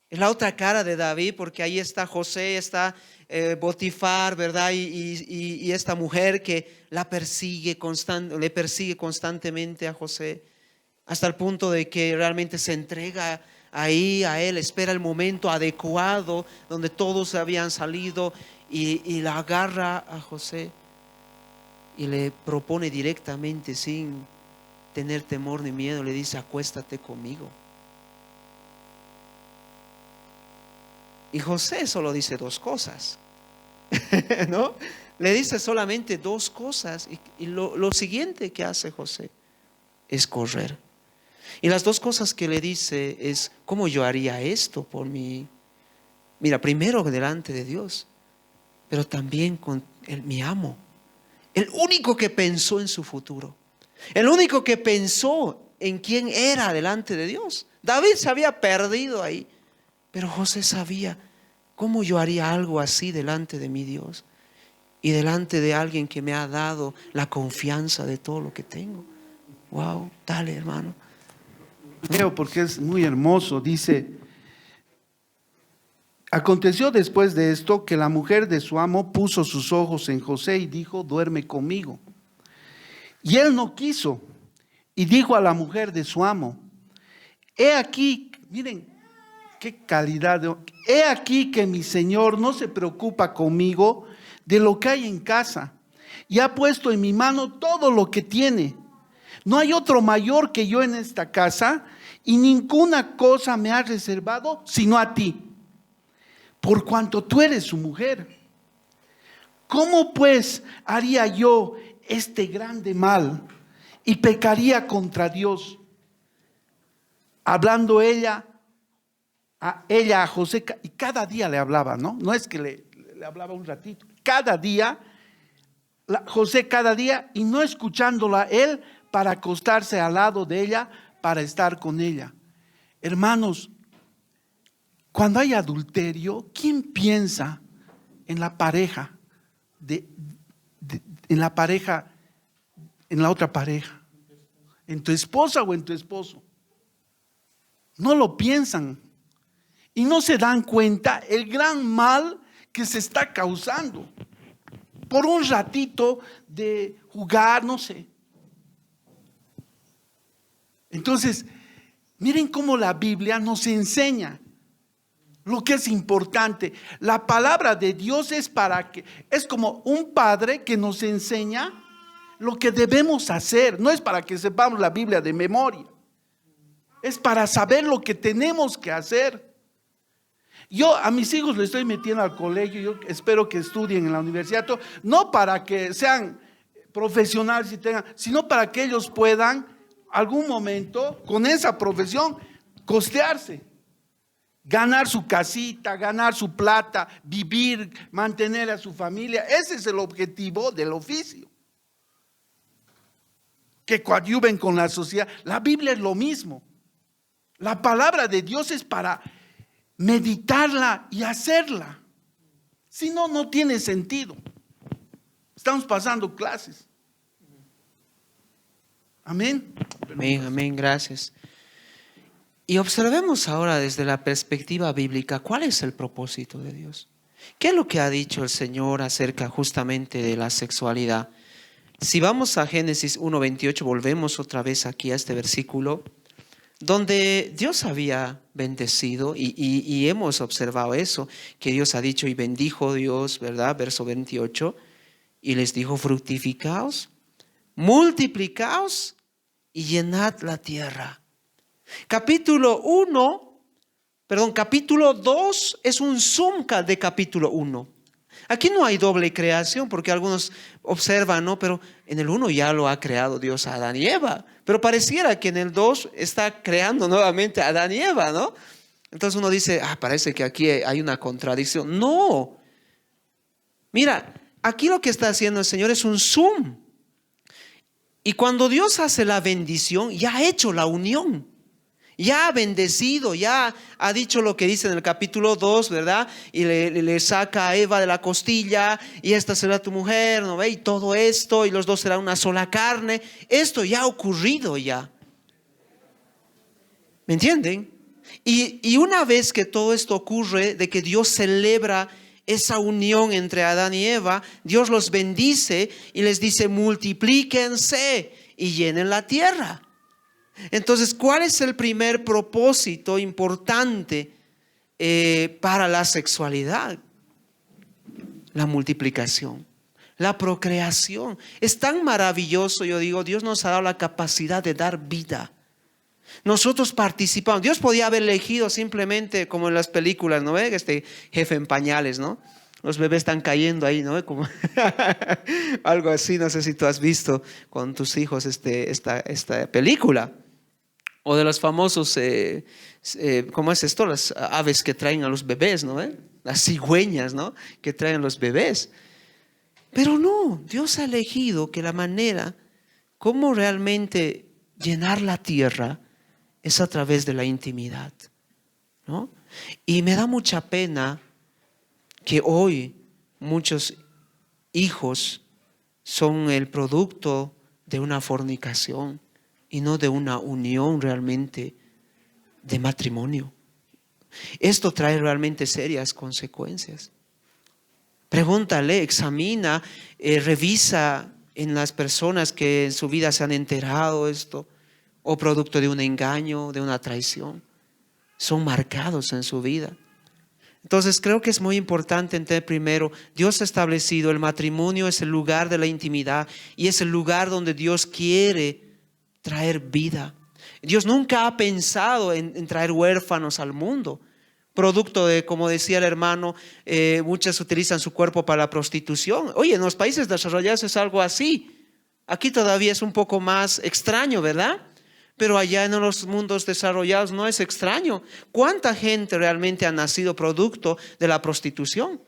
Es la otra cara de David, porque ahí está José, está Potifar, ¿verdad? Y esta mujer que le persigue constantemente a José, hasta el punto de que realmente se entrega ahí a él, espera el momento adecuado donde todos habían salido y la agarra a José y le propone directamente, sin tener temor ni miedo, le dice: acuéstate conmigo. Y José solo dice dos cosas, ¿no? Le dice solamente dos cosas, y lo siguiente que hace José es correr. Y las dos cosas que le dice es: ¿cómo yo haría esto por mí? Mira, primero delante de Dios, pero también con mi amo, el único que pensó en su futuro, el único que pensó en quién era delante de Dios. David se había perdido ahí, pero José sabía: ¿cómo yo haría algo así delante de mi Dios y delante de alguien que me ha dado la confianza de todo lo que tengo? Wow, dale, hermano. Leo porque es muy hermoso. Dice: aconteció después de esto que la mujer de su amo puso sus ojos en José y dijo: duerme conmigo. Y él no quiso, y dijo a la mujer de su amo: he aquí, miren qué calidad he aquí que mi señor no se preocupa conmigo de lo que hay en casa, y ha puesto en mi mano todo lo que tiene. No hay otro mayor que yo en esta casa, y ninguna cosa me ha reservado sino a ti, por cuanto tú eres su mujer. ¿Cómo pues haría yo este grande mal y pecaría contra Dios? Hablando ella a José, y cada día le hablaba, ¿no? No es que le hablaba un ratito, cada día, José cada día, y no escuchándola él, para acostarse al lado de ella, para estar con ella. Hermanos, cuando hay adulterio, ¿quién piensa en la pareja? En la pareja, en la otra pareja, en tu esposa o en tu esposo. No lo piensan y no se dan cuenta el gran mal que se está causando por un ratito de jugar, no sé. Entonces, miren cómo la Biblia nos enseña lo que es importante. La palabra de Dios es como un padre que nos enseña lo que debemos hacer. No es para que sepamos la Biblia de memoria, es para saber lo que tenemos que hacer. Yo a mis hijos les estoy metiendo al colegio, yo espero que estudien en la universidad, no para que sean profesionales y sino para que ellos puedan algún momento con esa profesión costearse, ganar su casita, ganar su plata, vivir, mantener a su familia. Ese es el objetivo del oficio, que coadyuven con la sociedad. La Biblia es lo mismo. La palabra de Dios es para meditarla y hacerla. Si no, no tiene sentido. Estamos pasando clases. Amén. Amén, amén, gracias. Y observemos ahora desde la perspectiva bíblica, ¿cuál es el propósito de Dios? ¿Qué es lo que ha dicho el Señor acerca justamente de la sexualidad? Si vamos a Génesis 1:28, volvemos otra vez aquí a este versículo, donde Dios había bendecido y hemos observado eso, que Dios ha dicho: y bendijo Dios, ¿verdad? Verso 28, y les dijo: fructificaos, multiplicaos y llenad la tierra. Capítulo 2 es un zoom de capítulo 1. Aquí no hay doble creación, porque algunos observan, ¿no? Pero en el 1 ya lo ha creado Dios a Adán y Eva. Pero pareciera que en el 2 está creando nuevamente a Adán y Eva, ¿no? Entonces uno dice: parece que aquí hay una contradicción. No. Mira, aquí lo que está haciendo el Señor es un zoom. Y cuando Dios hace la bendición, ya ha hecho la unión. Ya ha bendecido, ya ha dicho lo que dice en el capítulo 2, ¿verdad? Y le saca a Eva de la costilla, y esta será tu mujer, ¿no ve? Y todo esto, y los dos serán una sola carne. Esto ya ha ocurrido ya. ¿Me entienden? Y una vez que todo esto ocurre, de que Dios celebra esa unión entre Adán y Eva, Dios los bendice y les dice: multiplíquense y llenen la tierra. Entonces, ¿cuál es el primer propósito importante para la sexualidad? La multiplicación, la procreación. Es tan maravilloso, yo digo, Dios nos ha dado la capacidad de dar vida. Nosotros participamos. Dios podía haber elegido simplemente como en las películas, ¿no ve? Este jefe en pañales, ¿no? Los bebés están cayendo ahí, ¿no? Como algo así, no sé si tú has visto con tus hijos esta película. O de los famosos, ¿cómo es esto? Las aves que traen a los bebés, ¿no? Las cigüeñas, ¿no? Que traen los bebés. Pero no, Dios ha elegido que la manera como realmente llenar la tierra es a través de la intimidad, ¿no? Y me da mucha pena que hoy muchos hijos son el producto de una fornicación y no de una unión realmente de matrimonio. Esto trae realmente serias consecuencias. Pregúntale, examina, revisa en las personas que en su vida se han enterado esto, o producto de un engaño, de una traición. Son marcados en su vida. Entonces creo que es muy importante entender primero, Dios ha establecido el matrimonio es el lugar de la intimidad y es el lugar donde Dios quiere traer vida. Dios nunca ha pensado en traer huérfanos al mundo. Producto de, como decía el hermano, muchas utilizan su cuerpo para la prostitución. Oye, en los países desarrollados es algo así. Aquí todavía es un poco más extraño, ¿verdad? Pero allá en los mundos desarrollados no es extraño. ¿Cuánta gente realmente ha nacido producto de la prostitución?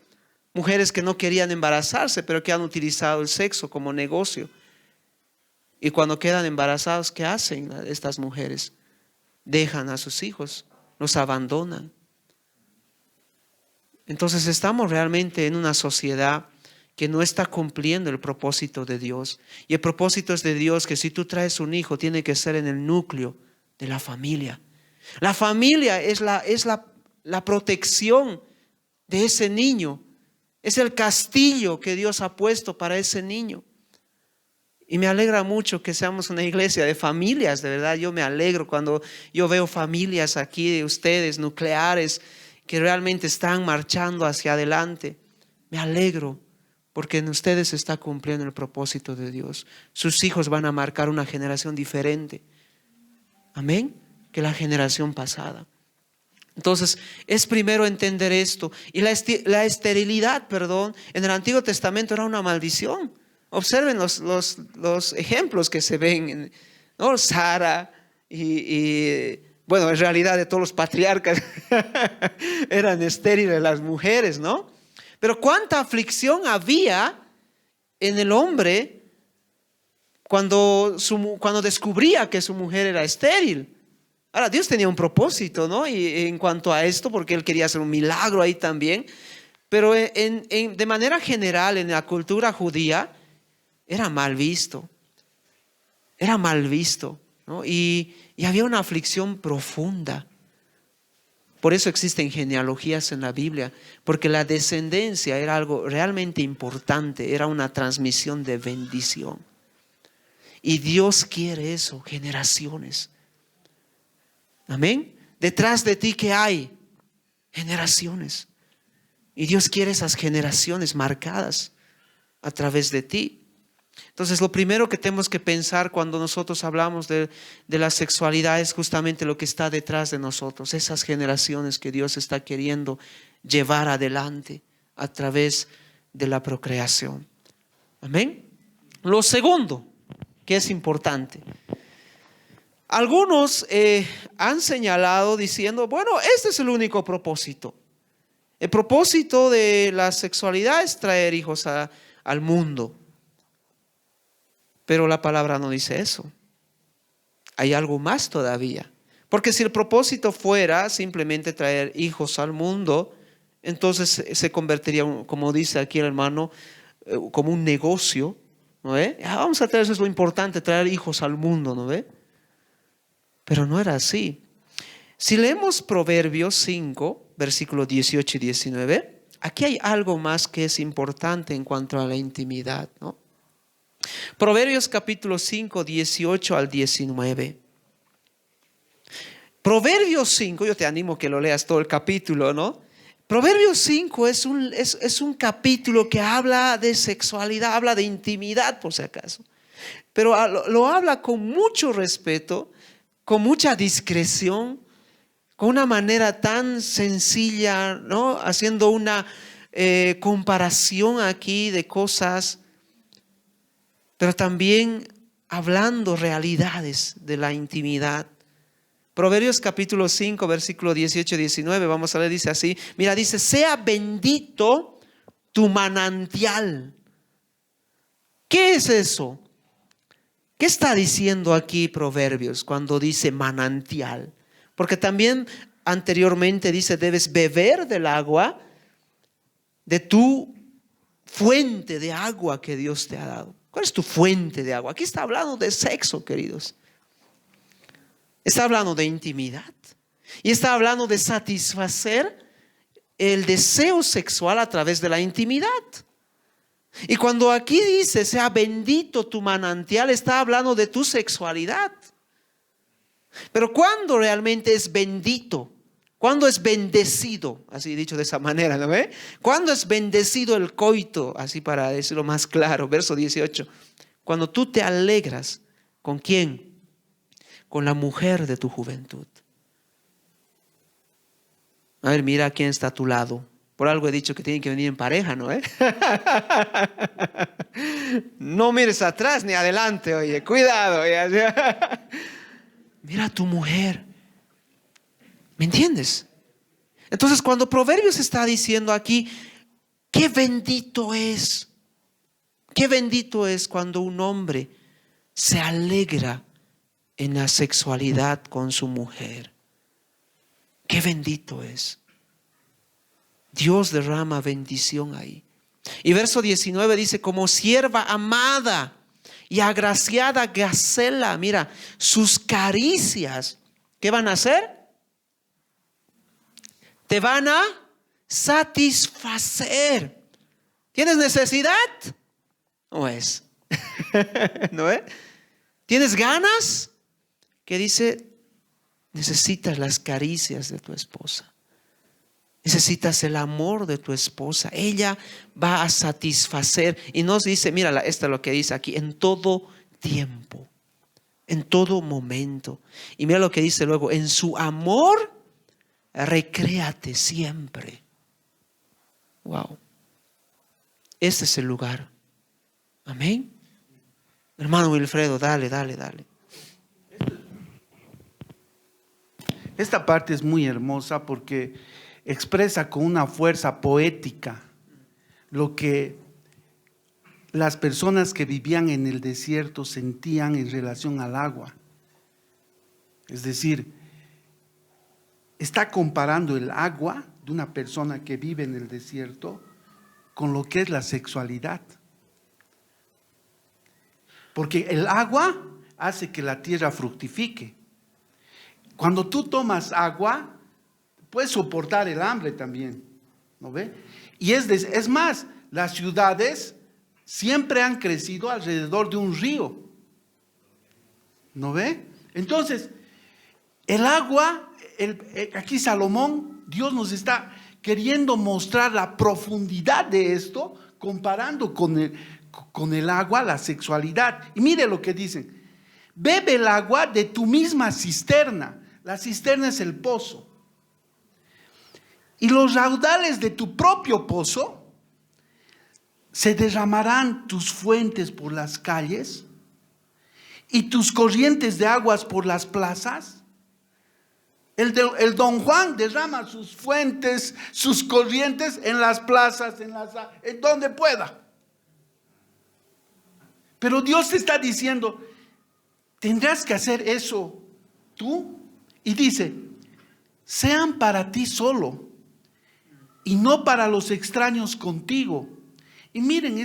Mujeres que no querían embarazarse, pero que han utilizado el sexo como negocio. Y cuando quedan embarazados, ¿qué hacen estas mujeres? Dejan a sus hijos, los abandonan. Entonces estamos realmente en una sociedad que no está cumpliendo el propósito de Dios. Y el propósito es de Dios que si tú traes un hijo, tiene que ser en el núcleo de la familia. La familia es la protección de ese niño. Es el castillo que Dios ha puesto para ese niño. Y me alegra mucho que seamos una iglesia de familias, de verdad. Yo me alegro cuando yo veo familias aquí de ustedes, nucleares, que realmente están marchando hacia adelante. Me alegro porque en ustedes se está cumpliendo el propósito de Dios. Sus hijos van a marcar una generación diferente. Amén. Que la generación pasada. Entonces, es primero entender esto. Y la esterilidad, en el Antiguo Testamento era una maldición. Observen los ejemplos que se ven, ¿no? Sara y bueno, en realidad de todos los patriarcas eran estériles las mujeres, ¿no? Pero cuánta aflicción había en el hombre cuando descubría que su mujer era estéril. Ahora, Dios tenía un propósito, ¿no? Y en cuanto a esto, porque Él quería hacer un milagro ahí también. Pero de manera general, en la cultura judía, era mal visto. Era mal visto, ¿no? Y había una aflicción profunda. Por eso existen genealogías en la Biblia, porque la descendencia era algo realmente importante, era una transmisión de bendición. Y Dios quiere eso, generaciones. Amén. Detrás de ti, ¿qué hay? Generaciones. Y Dios quiere esas generaciones marcadas a través de ti. Entonces, lo primero que tenemos que pensar cuando nosotros hablamos de la sexualidad es justamente lo que está detrás de nosotros, esas generaciones que Dios está queriendo llevar adelante a través de la procreación. Amén. Lo segundo, que es importante. Algunos han señalado diciendo, bueno, este es el único propósito. El propósito de la sexualidad es traer hijos a al mundo. Pero la palabra no dice eso. Hay algo más todavía. Porque si el propósito fuera simplemente traer hijos al mundo, entonces se convertiría, como dice aquí el hermano, como un negocio, ¿no ve? Vamos a traer, eso es lo importante, traer hijos al mundo, ¿no ve? Pero no era así. Si leemos Proverbios 5, versículos 18 y 19, aquí hay algo más que es importante en cuanto a la intimidad, ¿no? Proverbios capítulo 5, 18 al 19. Proverbios 5, yo te animo que lo leas todo el capítulo, ¿no? Proverbios 5 es un capítulo que habla de sexualidad, habla de intimidad por si acaso. Pero lo habla con mucho respeto, con mucha discreción, con una manera tan sencilla, ¿no? Haciendo una comparación aquí de cosas, pero también hablando realidades de la intimidad. Proverbios capítulo 5, versículo 18 y 19, vamos a leer, dice así, mira, dice, sea bendito tu manantial. ¿Qué es eso? ¿Qué está diciendo aquí Proverbios cuando dice manantial? Porque también anteriormente dice, debes beber del agua de tu fuente de agua que Dios te ha dado. ¿Cuál es tu fuente de agua? Aquí está hablando de sexo, queridos. Está hablando de intimidad. Y está hablando de satisfacer el deseo sexual a través de la intimidad. Y cuando aquí dice, sea bendito tu manantial, está hablando de tu sexualidad. Pero ¿cuándo realmente es bendito? ¿Cuándo es bendecido? Así dicho de esa manera, ¿no ve? ¿Cuándo es bendecido el coito? Así para decirlo más claro, verso 18. Cuando tú te alegras, ¿con quién? Con la mujer de tu juventud. A ver, mira quién está a tu lado. Por algo he dicho que tienen que venir en pareja, ¿no? No mires atrás ni adelante, oye, cuidado. Oye. Mira a tu mujer. ¿Me entiendes? Entonces, cuando Proverbios está diciendo aquí, qué bendito es cuando un hombre se alegra en la sexualidad con su mujer. Qué bendito es. Dios derrama bendición ahí. Y verso 19 dice, como sierva amada y agraciada gacela, mira, sus caricias, ¿qué van a hacer? Te van a satisfacer. ¿Tienes necesidad? No es. ¿No es? ¿Tienes ganas? Que dice, necesitas las caricias de tu esposa. Necesitas el amor de tu esposa. Ella va a satisfacer. Y nos dice, mira, esto es lo que dice aquí, en todo tiempo, en todo momento. Y mira lo que dice luego, en su amor, recréate siempre. Wow. Este es el lugar. Amén. Hermano Wilfredo, dale. Esta parte es muy hermosa porque expresa con una fuerza poética lo que las personas que vivían en el desierto sentían en relación al agua. Es decir, está comparando el agua de una persona que vive en el desierto con lo que es la sexualidad. Porque el agua hace que la tierra fructifique. Cuando tú tomas agua, puedes soportar el hambre también, ¿no ve? Y es más, las ciudades siempre han crecido alrededor de un río, ¿no ve? Entonces, el agua, aquí Salomón, Dios nos está queriendo mostrar la profundidad de esto, comparando con el agua, la sexualidad. Y mire lo que dicen, bebe el agua de tu misma cisterna. La cisterna es el pozo. Y los raudales de tu propio pozo, se derramarán tus fuentes por las calles y tus corrientes de aguas por las plazas. El Don Juan derrama sus fuentes, sus corrientes en las plazas, en donde pueda. Pero Dios te está diciendo, tendrás que hacer eso tú. Y dice, sean para ti solo y no para los extraños contigo. Y miren,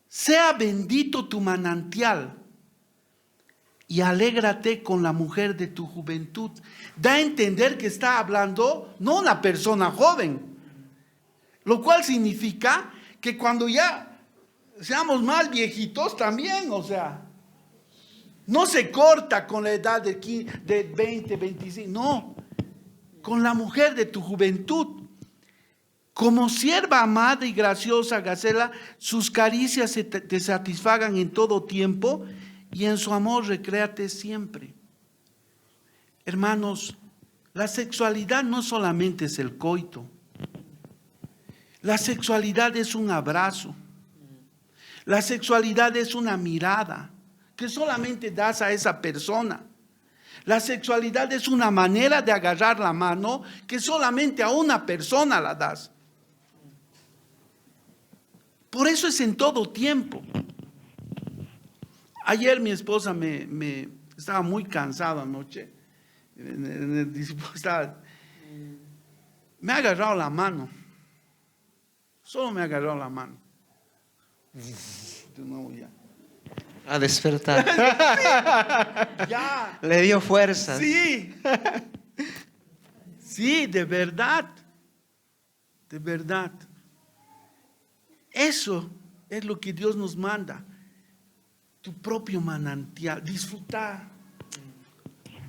sea bendito tu manantial y alégrate con la mujer de tu juventud. Da a entender que está hablando no una persona joven, lo cual significa que cuando ya seamos más viejitos también, o sea, no se corta con la edad de 20, 25, no, con la mujer de tu juventud. Como sierva amada y graciosa, Gacela, sus caricias te satisfagan en todo tiempo y en su amor recréate siempre. Hermanos, la sexualidad no solamente es el coito. La sexualidad es un abrazo. La sexualidad es una mirada que solamente das a esa persona. La sexualidad es una manera de agarrar la mano que solamente a una persona la das. Por eso es en todo tiempo. Ayer mi esposa me estaba muy cansado anoche. Me ha agarrado la mano. Solo me ha agarrado la mano. De nuevo ya. A despertar. Ya. Le dio fuerzas. Sí. Sí, de verdad. De verdad. Eso es lo que Dios nos manda. Tu propio manantial. Disfrutar.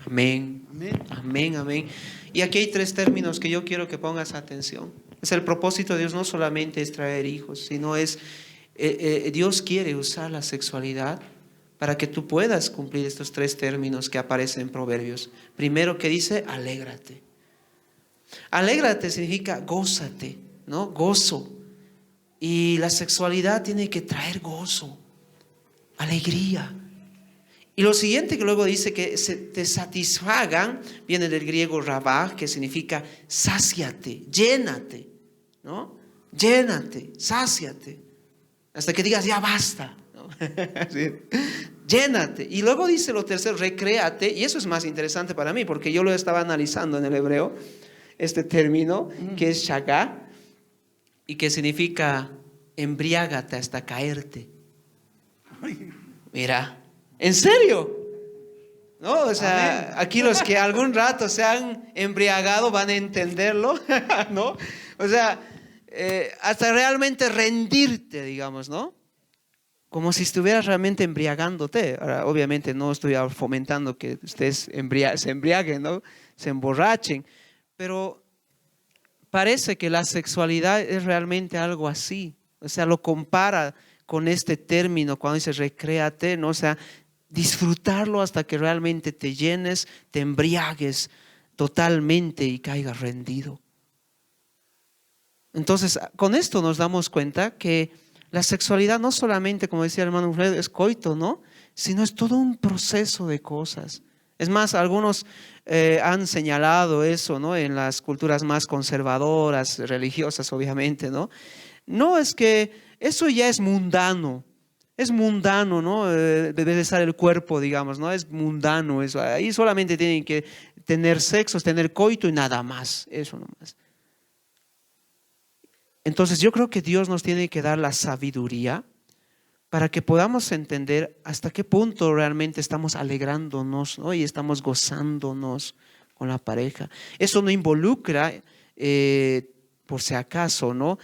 Amén. Amén. Amén, amén. Y aquí hay 3 términos que yo quiero que pongas atención. Es el propósito de Dios, no solamente es traer hijos, sino es, Dios quiere usar la sexualidad para que tú puedas cumplir estos 3 términos que aparecen en Proverbios. Primero que dice, alégrate. Alégrate significa gózate, ¿no? Gozo. Y la sexualidad tiene que traer gozo, alegría. Y lo siguiente que luego dice que te satisfagan, viene del griego rabá, que significa sáciate, llénate, ¿no? Llénate, sáciate, hasta que digas ya basta, ¿no? Sí. Llénate. Y luego dice lo tercero, recréate, y eso es más interesante para mí, porque yo lo estaba analizando en el hebreo, este término, que es shagá, y que significa embriágate hasta caerte. Mira. ¿En serio? No, o sea, aquí los que algún rato se han embriagado van a entenderlo, ¿no? O sea, hasta realmente rendirte, digamos, ¿no? Como si estuvieras realmente embriagándote. Ahora, obviamente no estoy fomentando que ustedes se embriaguen, ¿no? Se emborrachen, pero parece que la sexualidad es realmente algo así. O sea, lo compara con este término cuando dice recréate, ¿no? O sea, disfrutarlo hasta que realmente te llenes, te embriagues totalmente y caigas rendido. Entonces, con esto nos damos cuenta que la sexualidad no solamente, como decía el hermano Fred, es coito, ¿no? Sino es todo un proceso de cosas. Es más, algunos han señalado eso, ¿no? En las culturas más conservadoras, religiosas, obviamente, ¿no? No, es que eso ya es mundano. Es mundano, ¿no? Debe estar el cuerpo, digamos, ¿no? Es mundano eso. Ahí solamente tienen que tener sexo, tener coito y nada más. Eso nomás. Entonces yo creo que Dios nos tiene que dar la sabiduría para que podamos entender hasta qué punto realmente estamos alegrándonos, ¿no? Y estamos gozándonos con la pareja. Eso no involucra, por si acaso, ¿no?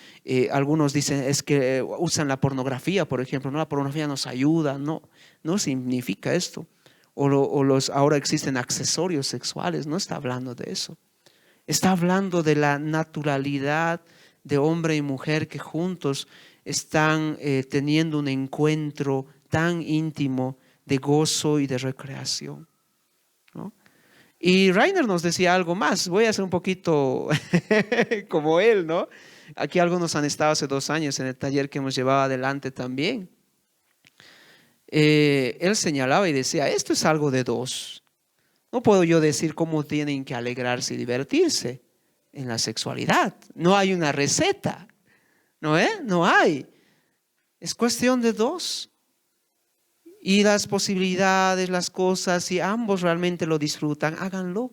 Algunos dicen es que usan la pornografía, por ejemplo, ¿no? La pornografía nos ayuda, no significa esto. Ahora existen accesorios sexuales, no está hablando de eso. Está hablando de la naturalidad de hombre y mujer que juntos están teniendo un encuentro tan íntimo de gozo y de recreación, ¿no? Y Rainer nos decía algo más, voy a ser un poquito como él, ¿no? Aquí algunos han estado hace 2 años en el taller que hemos llevado adelante también. Él señalaba y decía, esto es algo de 2. No puedo yo decir cómo tienen que alegrarse y divertirse en la sexualidad. No hay una receta, ¿no? No hay. Es cuestión de 2. y las posibilidades, las cosas, si ambos realmente lo disfrutan, háganlo.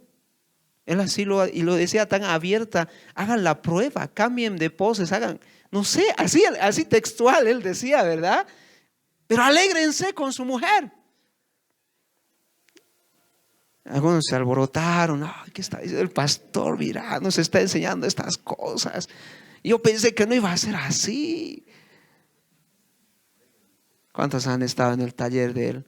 Él así y lo decía tan abierta, hagan la prueba, cambien de poses, hagan, no sé, así textual él decía, ¿verdad? Pero alégrense con su mujer. Algunos se alborotaron, ay, ¿qué está diciendo el pastor? Mira, nos está enseñando estas cosas. Yo pensé que no iba a ser así. ¿Cuántos han estado en el taller de él?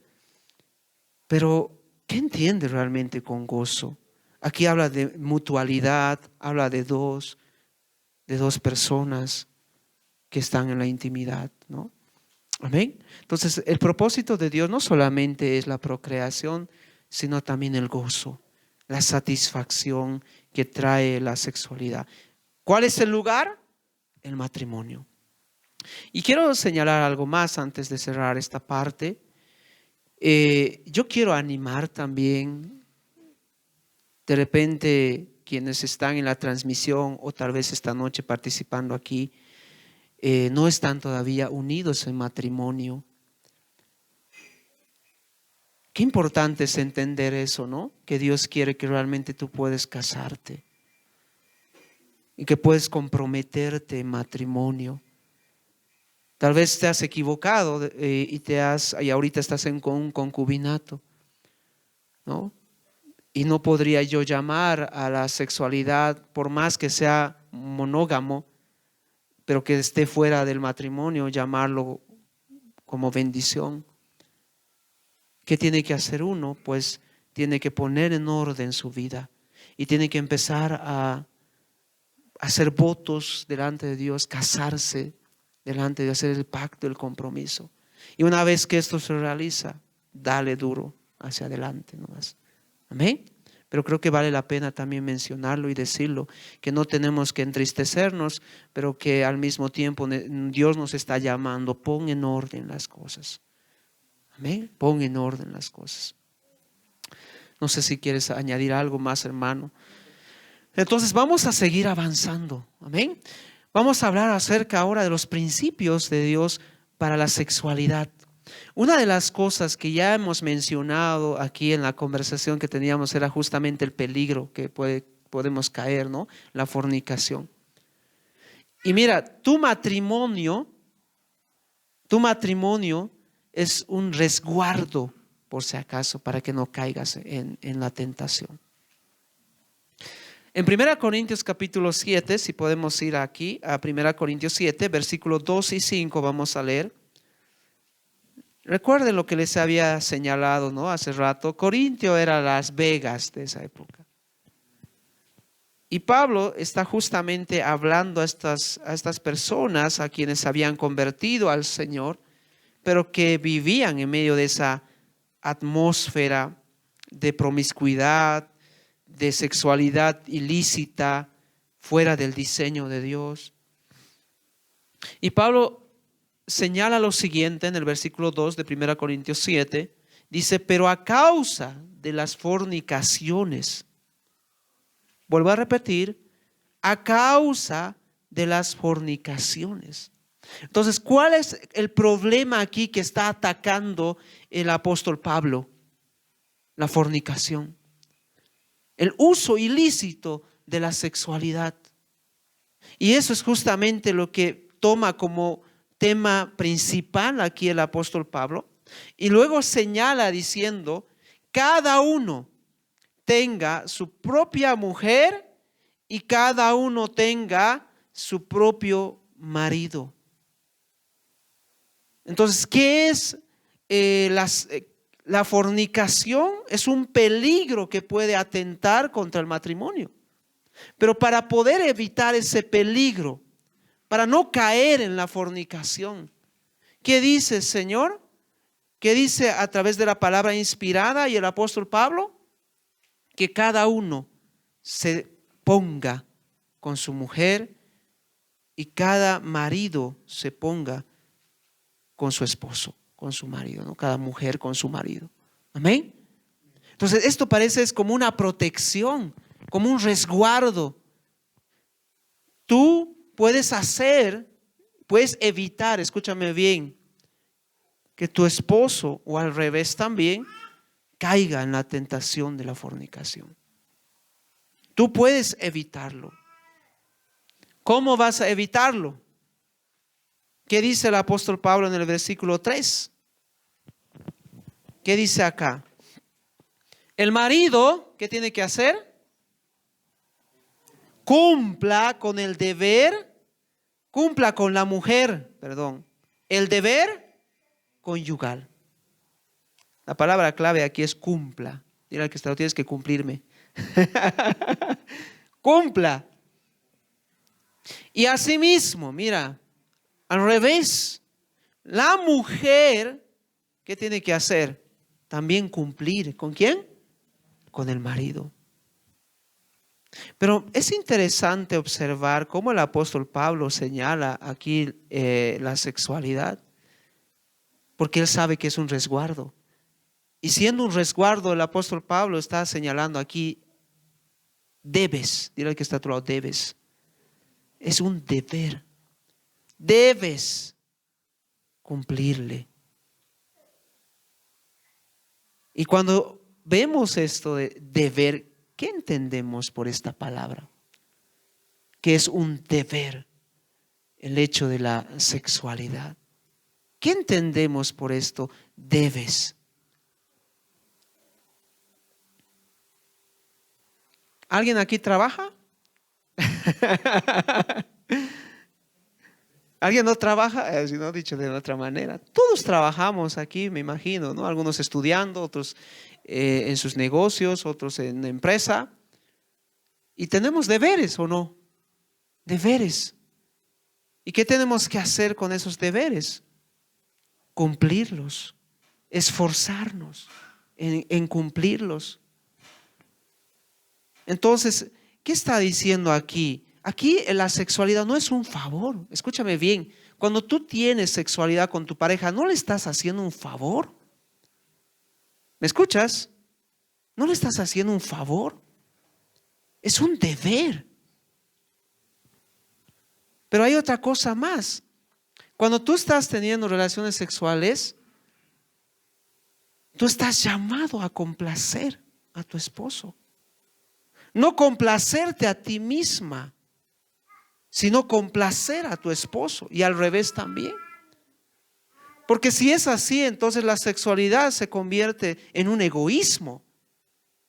Pero, ¿qué entiende realmente con gozo? Aquí habla de mutualidad, habla de dos personas que están en la intimidad, ¿no? Amén. Entonces, el propósito de Dios no solamente es la procreación, sino también el gozo, la satisfacción que trae la sexualidad. ¿Cuál es el lugar? El matrimonio. Y quiero señalar algo más antes de cerrar esta parte. Yo quiero animar también, de repente, quienes están en la transmisión o tal vez esta noche participando aquí, no están todavía unidos en matrimonio. Qué importante es entender eso, ¿no? Que Dios quiere que realmente tú puedas casarte y que puedes comprometerte en matrimonio. Tal vez te has equivocado y ahorita estás en un concubinato, ¿no? Y no podría yo llamar a la sexualidad, por más que sea monógamo, pero que esté fuera del matrimonio, llamarlo como bendición. ¿Qué tiene que hacer uno? Pues tiene que poner en orden su vida y tiene que empezar a hacer votos delante de Dios, casarse delante de hacer el pacto, el compromiso. Y una vez que esto se realiza, dale duro hacia adelante nomás. Amén. Pero creo que vale la pena también mencionarlo y decirlo, que no tenemos que entristecernos, pero que al mismo tiempo Dios nos está llamando, pon en orden las cosas. Amén. Pon en orden las cosas. No sé si quieres añadir algo más, hermano. Entonces vamos a seguir avanzando. Amén. Vamos a hablar acerca ahora de los principios de Dios para la sexualidad. Una de las cosas que ya hemos mencionado aquí en la conversación que teníamos era justamente el peligro que podemos caer, ¿no? La fornicación. Y mira, tu matrimonio es un resguardo, por si acaso, para que no caigas en la tentación. En 1 Corintios capítulo 7, si podemos ir aquí a 1 Corintios 7, versículos 2 y 5 vamos a leer. Recuerden lo que les había señalado, ¿no? Hace rato. Corintio era Las Vegas de esa época. Y Pablo está justamente hablando a estas personas a quienes habían convertido al Señor, pero que vivían en medio de esa atmósfera de promiscuidad, de sexualidad ilícita, fuera del diseño de Dios. Y Pablo señala lo siguiente en el versículo 2 de 1 Corintios 7, dice, pero a causa de las fornicaciones, vuelvo a repetir, a causa de las fornicaciones. Entonces, ¿cuál es el problema aquí que está atacando el apóstol Pablo? La fornicación. El uso ilícito de la sexualidad. Y eso es justamente lo que toma como tema principal aquí el apóstol Pablo. Y luego señala diciendo, cada uno tenga su propia mujer y cada uno tenga su propio marido. Entonces, ¿qué es la fornicación? Es un peligro que puede atentar contra el matrimonio. Pero para poder evitar ese peligro, para no caer en la fornicación, ¿qué dice el Señor? ¿Qué dice a través de la palabra inspirada y el apóstol Pablo? Que cada uno se ponga con su mujer y cada marido se ponga con su esposo, con su marido, ¿no? Cada mujer con su marido. Amén. Entonces esto parece es como una protección, como un resguardo. Tú puedes evitar, escúchame bien, que tu esposo, o al revés también, caiga en la tentación de la fornicación. Tú puedes evitarlo. ¿Cómo vas a evitarlo? ¿Qué dice el apóstol Pablo en el versículo 3? ¿Qué dice acá? El marido, ¿qué tiene que hacer? Cumpla con el deber, cumpla con la mujer, perdón, el deber conyugal. La palabra clave aquí es cumpla. Dile al que está, tienes que cumplirme. Cumpla. Y asimismo, mira, al revés, la mujer, ¿qué tiene que hacer? También cumplir. ¿Con quién? Con el marido. Pero es interesante observar cómo el apóstol Pablo señala aquí la sexualidad, porque él sabe que es un resguardo. Y siendo un resguardo, el apóstol Pablo está señalando aquí, debes, dile al que está a tu lado, debes. Es un deber. Debes cumplirle. Y cuando vemos esto de deber, ¿qué entendemos por esta palabra? Que es un deber, el hecho de la sexualidad. ¿Qué entendemos por esto? Debes. ¿Alguien aquí trabaja? ¿Alguien no trabaja? Si no, dicho de otra manera. Todos trabajamos aquí, me imagino, ¿no? Algunos estudiando, otros en sus negocios, otros en la empresa. Y tenemos deberes, ¿o no? Deberes. ¿Y qué tenemos que hacer con esos deberes? Cumplirlos, esforzarnos en cumplirlos. Entonces, ¿qué está diciendo aquí? Aquí la sexualidad no es un favor. Escúchame bien. Cuando tú tienes sexualidad con tu pareja, no le estás haciendo un favor. ¿Me escuchas? No le estás haciendo un favor. Es un deber. Pero hay otra cosa más. Cuando tú estás teniendo relaciones sexuales, tú estás llamado a complacer a tu esposo. No complacerte a ti misma, sino complacer a tu esposo, y al revés también. Porque si es así, entonces la sexualidad se convierte en un egoísmo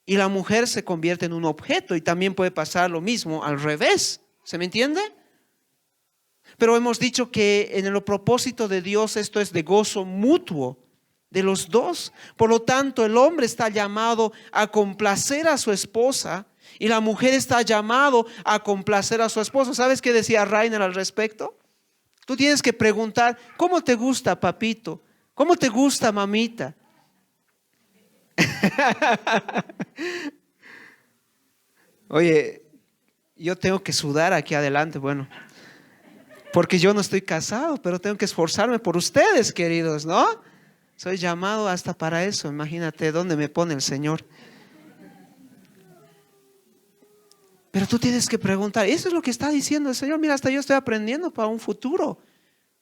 y la mujer se convierte en un objeto, y también puede pasar lo mismo al revés. ¿Se me entiende? Pero hemos dicho que en el propósito de Dios esto es de gozo mutuo de los dos. Por lo tanto, el hombre está llamado a complacer a su esposa y la mujer está llamado a complacer a su esposo. ¿Sabes qué decía Rainer al respecto? Tú tienes que preguntar, ¿cómo te gusta, papito? ¿Cómo te gusta, mamita? Oye, yo tengo que sudar aquí adelante, bueno, porque yo no estoy casado, pero tengo que esforzarme por ustedes, queridos, ¿no? Soy llamado hasta para eso. Imagínate dónde me pone el Señor. Pero tú tienes que preguntar, eso es lo que está diciendo el Señor. Mira, hasta yo estoy aprendiendo para un futuro.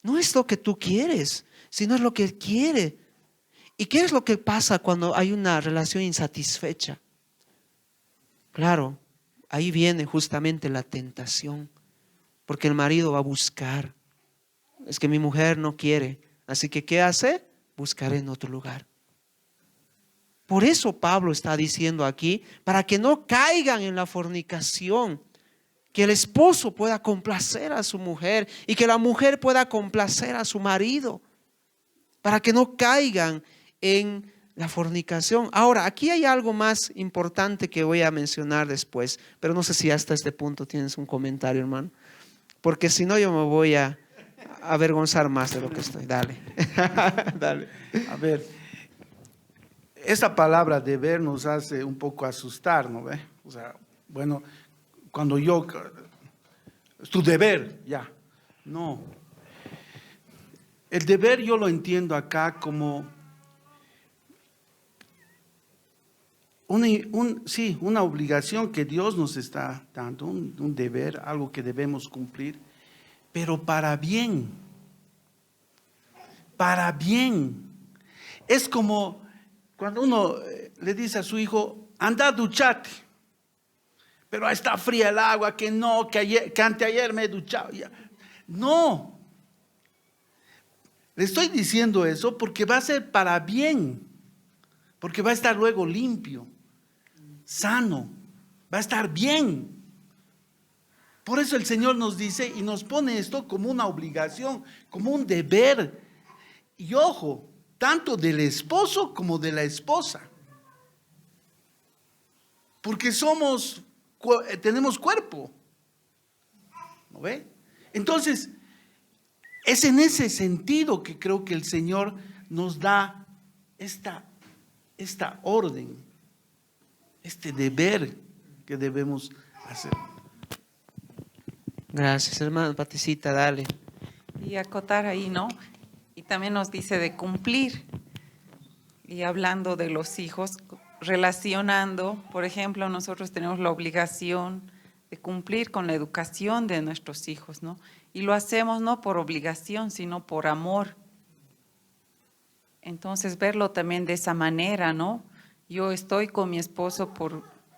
No es lo que tú quieres, sino es lo que Él quiere. ¿Y qué es lo que pasa cuando hay una relación insatisfecha? Claro, ahí viene justamente la tentación, porque el marido va a buscar. Es que mi mujer no quiere, así que ¿qué hace? Buscaré en otro lugar. Por eso Pablo está diciendo aquí, para que no caigan en la fornicación, que el esposo pueda complacer a su mujer y que la mujer pueda complacer a su marido, para que no caigan en la fornicación. Ahora, aquí hay algo más importante que voy a mencionar después, pero no sé si hasta este punto tienes un comentario, hermano, porque si no yo me voy a avergonzar más de lo que estoy. Dale. Dale. A ver, esa palabra deber nos hace un poco asustar, ¿no ve? O sea, bueno, cuando yo, es tu deber, ya. No. El deber yo lo entiendo acá como una obligación que Dios nos está dando, un deber, algo que debemos cumplir, pero para bien. Para bien. Es como cuando uno le dice a su hijo, anda a ducharte, pero está fría el agua, que no, que anteayer me he duchado. Ya. No, le estoy diciendo eso porque va a ser para bien, porque va a estar luego limpio, sano, va a estar bien. Por eso el Señor nos dice y nos pone esto como una obligación, como un deber. Y ojo, tanto del esposo como de la esposa. Porque tenemos cuerpo. ¿No ve? Entonces, es en ese sentido que creo que el Señor nos da esta orden, este deber que debemos hacer. Gracias, hermano. Paticita, dale. Y acotar ahí, ¿no? Y también nos dice de cumplir. Y hablando de los hijos, relacionando, por ejemplo, nosotros tenemos la obligación de cumplir con la educación de nuestros hijos, ¿no? Y lo hacemos no por obligación, sino por amor. Entonces, verlo también de esa manera, ¿no? Yo estoy con mi esposo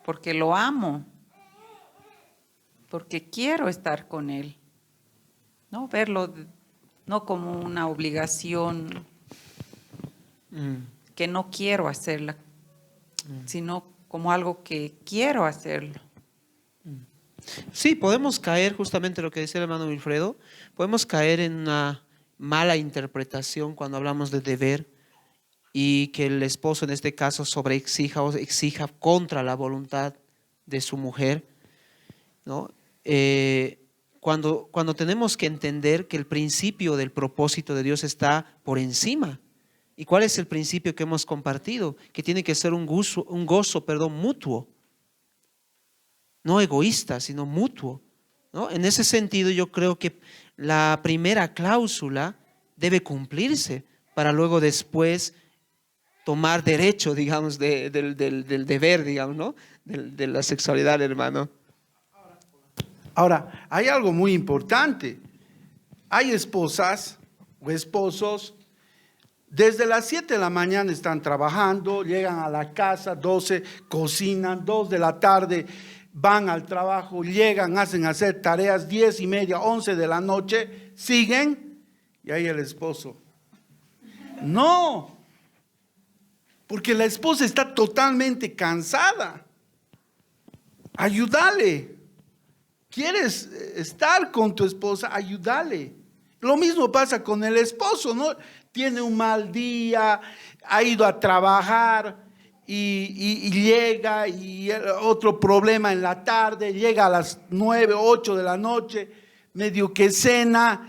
porque lo amo, porque quiero estar con él, ¿no? Verlo no como una obligación que no quiero hacerla, sino como algo que quiero hacerlo. Sí, podemos caer, justamente lo que decía el hermano Wilfredo, podemos caer en una mala interpretación cuando hablamos de deber y que el esposo en este caso sobreexija o exija contra la voluntad de su mujer, ¿no? Cuando tenemos que entender que el principio del propósito de Dios está por encima. ¿Y cuál es el principio que hemos compartido? Que tiene que ser un gozo, mutuo. No egoísta, sino mutuo, ¿no? En ese sentido, yo creo que la primera cláusula debe cumplirse para luego después tomar derecho, digamos, del deber, digamos, ¿no? De la sexualidad, hermano. Ahora, hay algo muy importante. Hay esposas o esposos, desde las 7 de la mañana están trabajando, llegan a la casa, 12, cocinan, 2 de la tarde van al trabajo, llegan, hacen hacer tareas, 10:30, 11 de la noche, siguen, y ahí el esposo. No, porque la esposa está totalmente cansada. Ayúdale. ¿Quieres estar con tu esposa? Ayúdale. Lo mismo pasa con el esposo, ¿no? Tiene un mal día, ha ido a trabajar y llega y otro problema en la tarde, llega a las 9, 8 de la noche, medio que cena.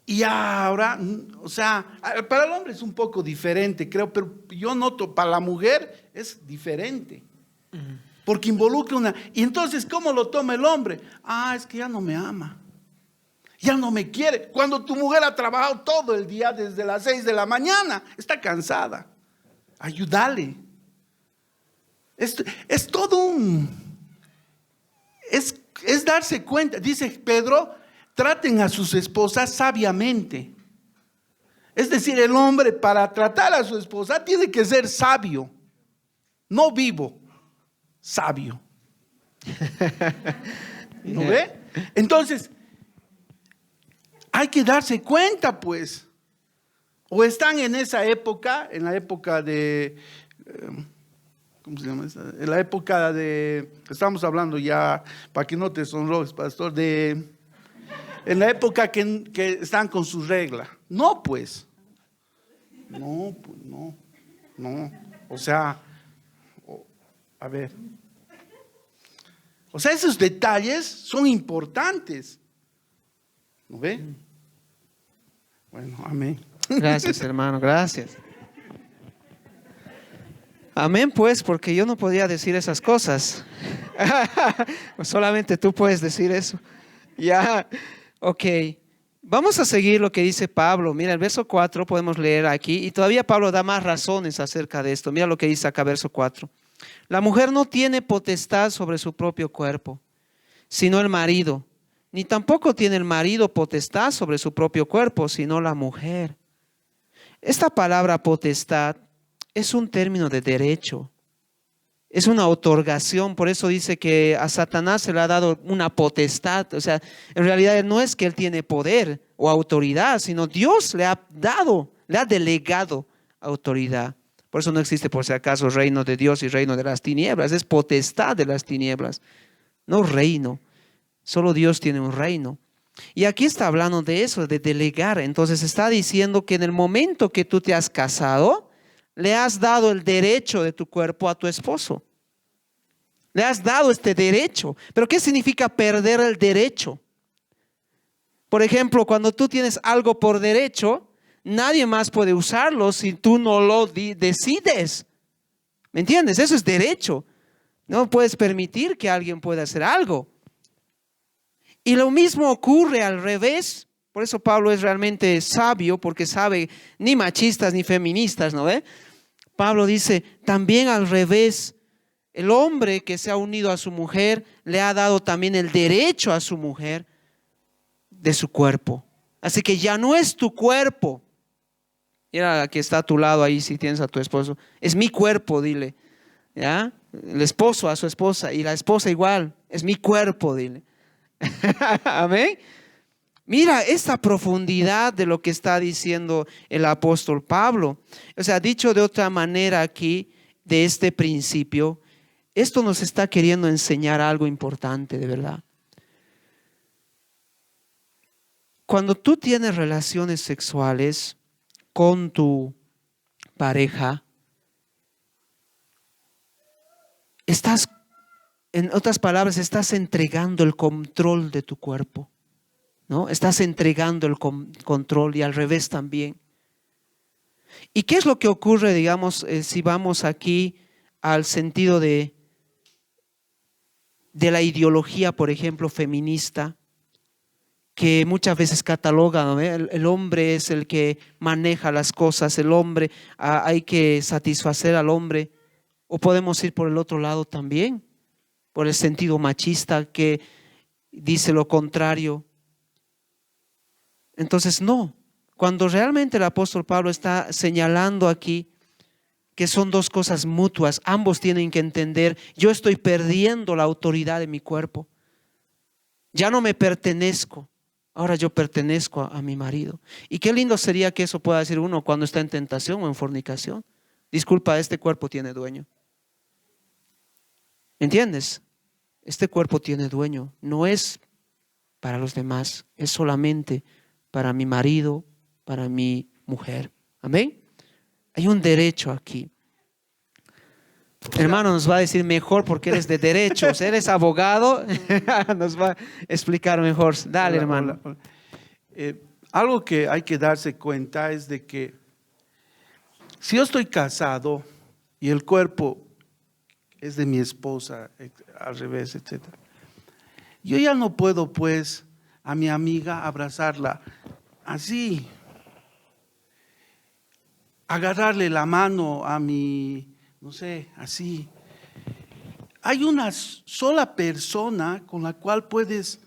Y ahora, o sea, para el hombre es un poco diferente, creo, pero yo noto, para la mujer es diferente. Porque involucra una. Y entonces, ¿cómo lo toma el hombre? Ah, es que ya no me ama. Ya no me quiere. Cuando tu mujer ha trabajado todo el día desde las 6 de la mañana, está cansada. Ayúdale. Es todo es darse cuenta. Dice Pedro, traten a sus esposas sabiamente. Es decir, el hombre para tratar a su esposa tiene que ser sabio, no vivo. Sabio. ¿No ve? Entonces, hay que darse cuenta, pues. O están en esa época, en la época de, ¿cómo se llama esa? En la época de, estamos hablando ya, para que no te sonrojes, pastor, en la época que están con su regla. No, pues. No, pues no. O sea, a ver. O sea, esos detalles son importantes. ¿No ve? Bueno, amén. Gracias, hermano, gracias. Amén, pues, porque yo no podía decir esas cosas. Solamente tú puedes decir eso. Ya, ok. Vamos a seguir lo que dice Pablo. Mira, el verso 4 podemos leer aquí. Y todavía Pablo da más razones acerca de esto. Mira lo que dice acá, verso 4. La mujer no tiene potestad sobre su propio cuerpo, sino el marido. Ni tampoco tiene el marido potestad sobre su propio cuerpo, sino la mujer. Esta palabra potestad es un término de derecho, es una otorgación, por eso dice que a Satanás se le ha dado una potestad. O sea, en realidad no es que él tiene poder o autoridad, sino Dios le ha dado, le ha delegado autoridad. Por eso no existe, por si acaso, reino de Dios y reino de las tinieblas, es potestad de las tinieblas, no reino. Solo Dios tiene un reino. Y aquí está hablando de eso, de delegar. Entonces está diciendo que en el momento que tú te has casado, le has dado el derecho de tu cuerpo a tu esposo. Le has dado este derecho. ¿Pero qué significa perder el derecho? Por ejemplo, cuando tú tienes algo por derecho, nadie más puede usarlo si tú no lo decides. ¿Me entiendes? Eso es derecho. No puedes permitir que alguien pueda hacer algo. Y lo mismo ocurre al revés. Por eso Pablo es realmente sabio, porque sabe, ni machistas ni feministas, ¿no ve? Pablo dice, también al revés, el hombre que se ha unido a su mujer le ha dado también el derecho a su mujer de su cuerpo. Así que ya no es tu cuerpo. Mira la que está a tu lado ahí, si tienes a tu esposo. Es mi cuerpo, dile. ¿Ya? El esposo a su esposa y la esposa igual. Es mi cuerpo, dile. Amén. Mira esta profundidad de lo que está diciendo el apóstol Pablo. O sea, dicho de otra manera aquí, de este principio, esto nos está queriendo enseñar algo importante, de verdad. Cuando tú tienes relaciones sexuales con tu pareja, estás, en otras palabras, estás entregando el control de tu cuerpo, ¿no? Estás entregando el control y al revés también. ¿Y qué es lo que ocurre, digamos, si vamos aquí al sentido de la ideología, por ejemplo, feminista, que muchas veces cataloga, ¿no? El hombre es el que maneja las cosas, el hombre, hay que satisfacer al hombre? O podemos ir por el otro lado también, por el sentido machista que dice lo contrario. Entonces no, cuando realmente el apóstol Pablo está señalando aquí que son dos cosas mutuas, ambos tienen que entender, yo estoy perdiendo la autoridad de mi cuerpo, ya no me pertenezco, ahora yo pertenezco a mi marido. Y qué lindo sería que eso pueda decir uno cuando está en tentación o en fornicación. Disculpa, este cuerpo tiene dueño. ¿Entiendes? Este cuerpo tiene dueño, no es para los demás, es solamente para mi marido, para mi mujer. Amén. Hay un derecho aquí. Hermano nos va a decir mejor porque eres de derechos, eres abogado, nos va a explicar mejor. Dale, Hola, hermano. hola, hola. Algo que hay que darse cuenta es de que si yo estoy casado y el cuerpo es de mi esposa, al revés, etc. Yo ya no puedo, pues, a mi amiga abrazarla así, agarrarle la mano a mi, no sé, así. Hay una sola persona con la cual puedes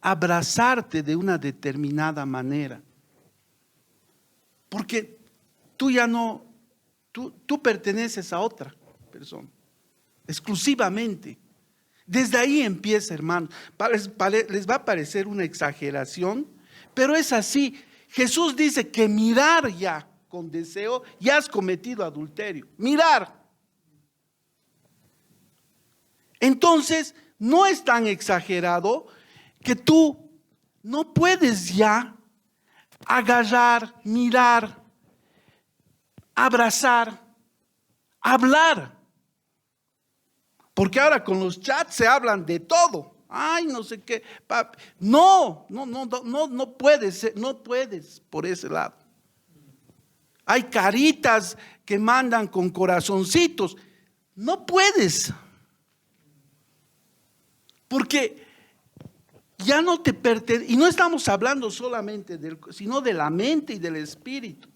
abrazarte de una determinada manera. Porque tú ya no, tú perteneces a otra persona, exclusivamente. Desde ahí empieza, hermano. Les va a parecer una exageración, pero es así. Jesús dice que mirar ya con deseo, ya has cometido adulterio. Mirar. Entonces, no es tan exagerado que tú no puedes ya agarrar, mirar, abrazar, hablar. Porque ahora con los chats se hablan de todo. Ay, no sé qué. No puedes, no puedes por ese lado. Hay caritas que mandan con corazoncitos. No puedes. Porque ya no te pertenece. Y no estamos hablando solamente sino de la mente y del espíritu.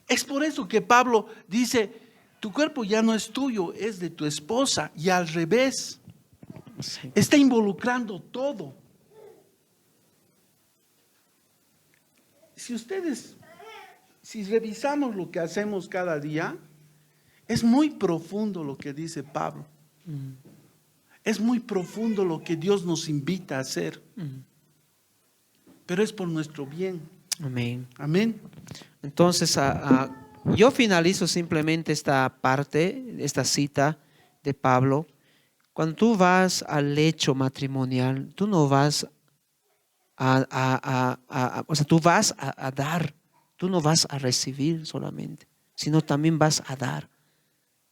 Es por eso que Pablo dice, tu cuerpo ya no es tuyo, es de tu esposa, y al revés. Sí. Está involucrando todo. si revisamos lo que hacemos cada día, es muy profundo lo que dice Pablo. Es muy profundo lo que Dios nos invita a hacer. Pero es por nuestro bien. Amén. Amén. Entonces, yo finalizo simplemente esta parte, esta cita de Pablo. Cuando tú vas al lecho matrimonial, tú no vas o sea, tú vas a dar, tú no vas a recibir solamente, sino también vas a dar,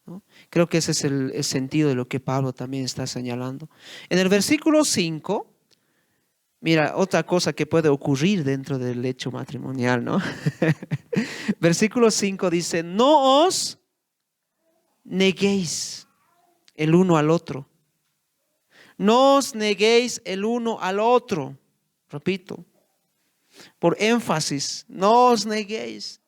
¿no? Creo que ese es el sentido de lo que Pablo también está señalando. En el versículo 5, mira, otra cosa que puede ocurrir dentro del lecho matrimonial, ¿no? Versículo 5 dice, no os neguéis el uno al otro. No os neguéis el uno al otro. Repito, por énfasis, no os neguéis.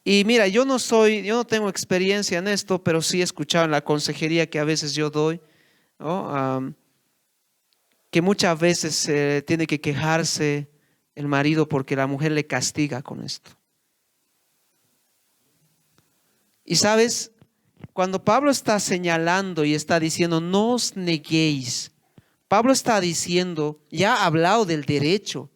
Y mira, yo no tengo experiencia en esto, pero sí he escuchado en la consejería que a veces yo doy, ¿no? Que muchas veces tiene que quejarse el marido porque la mujer le castiga con esto. Y sabes, cuando Pablo está señalando y está diciendo, no os neguéis, Pablo está diciendo, ya ha hablado del derecho,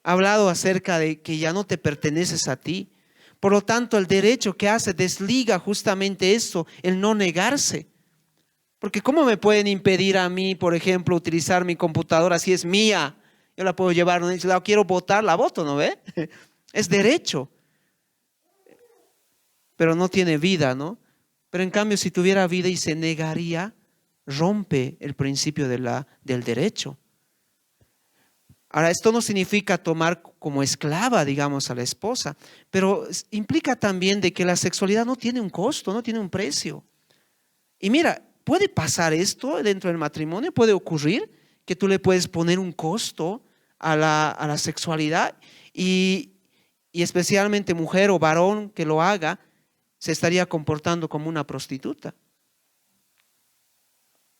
ha hablado acerca de que ya no te perteneces a ti. Por lo tanto, el derecho que hace desliga justamente eso, el no negarse. Porque ¿cómo me pueden impedir a mí, por ejemplo, utilizar mi computadora si es mía? Yo la puedo llevar, no la quiero votar, la voto, ¿no ve? Es derecho. Pero no tiene vida, ¿no? Pero en cambio, si tuviera vida y se negaría, rompe el principio del derecho. Ahora, esto no significa tomar como esclava, digamos, a la esposa, pero implica también de que la sexualidad no tiene un costo, no tiene un precio. Y mira, puede pasar esto dentro del matrimonio, puede ocurrir que tú le puedes poner un costo a la sexualidad y especialmente mujer o varón que lo haga, se estaría comportando como una prostituta.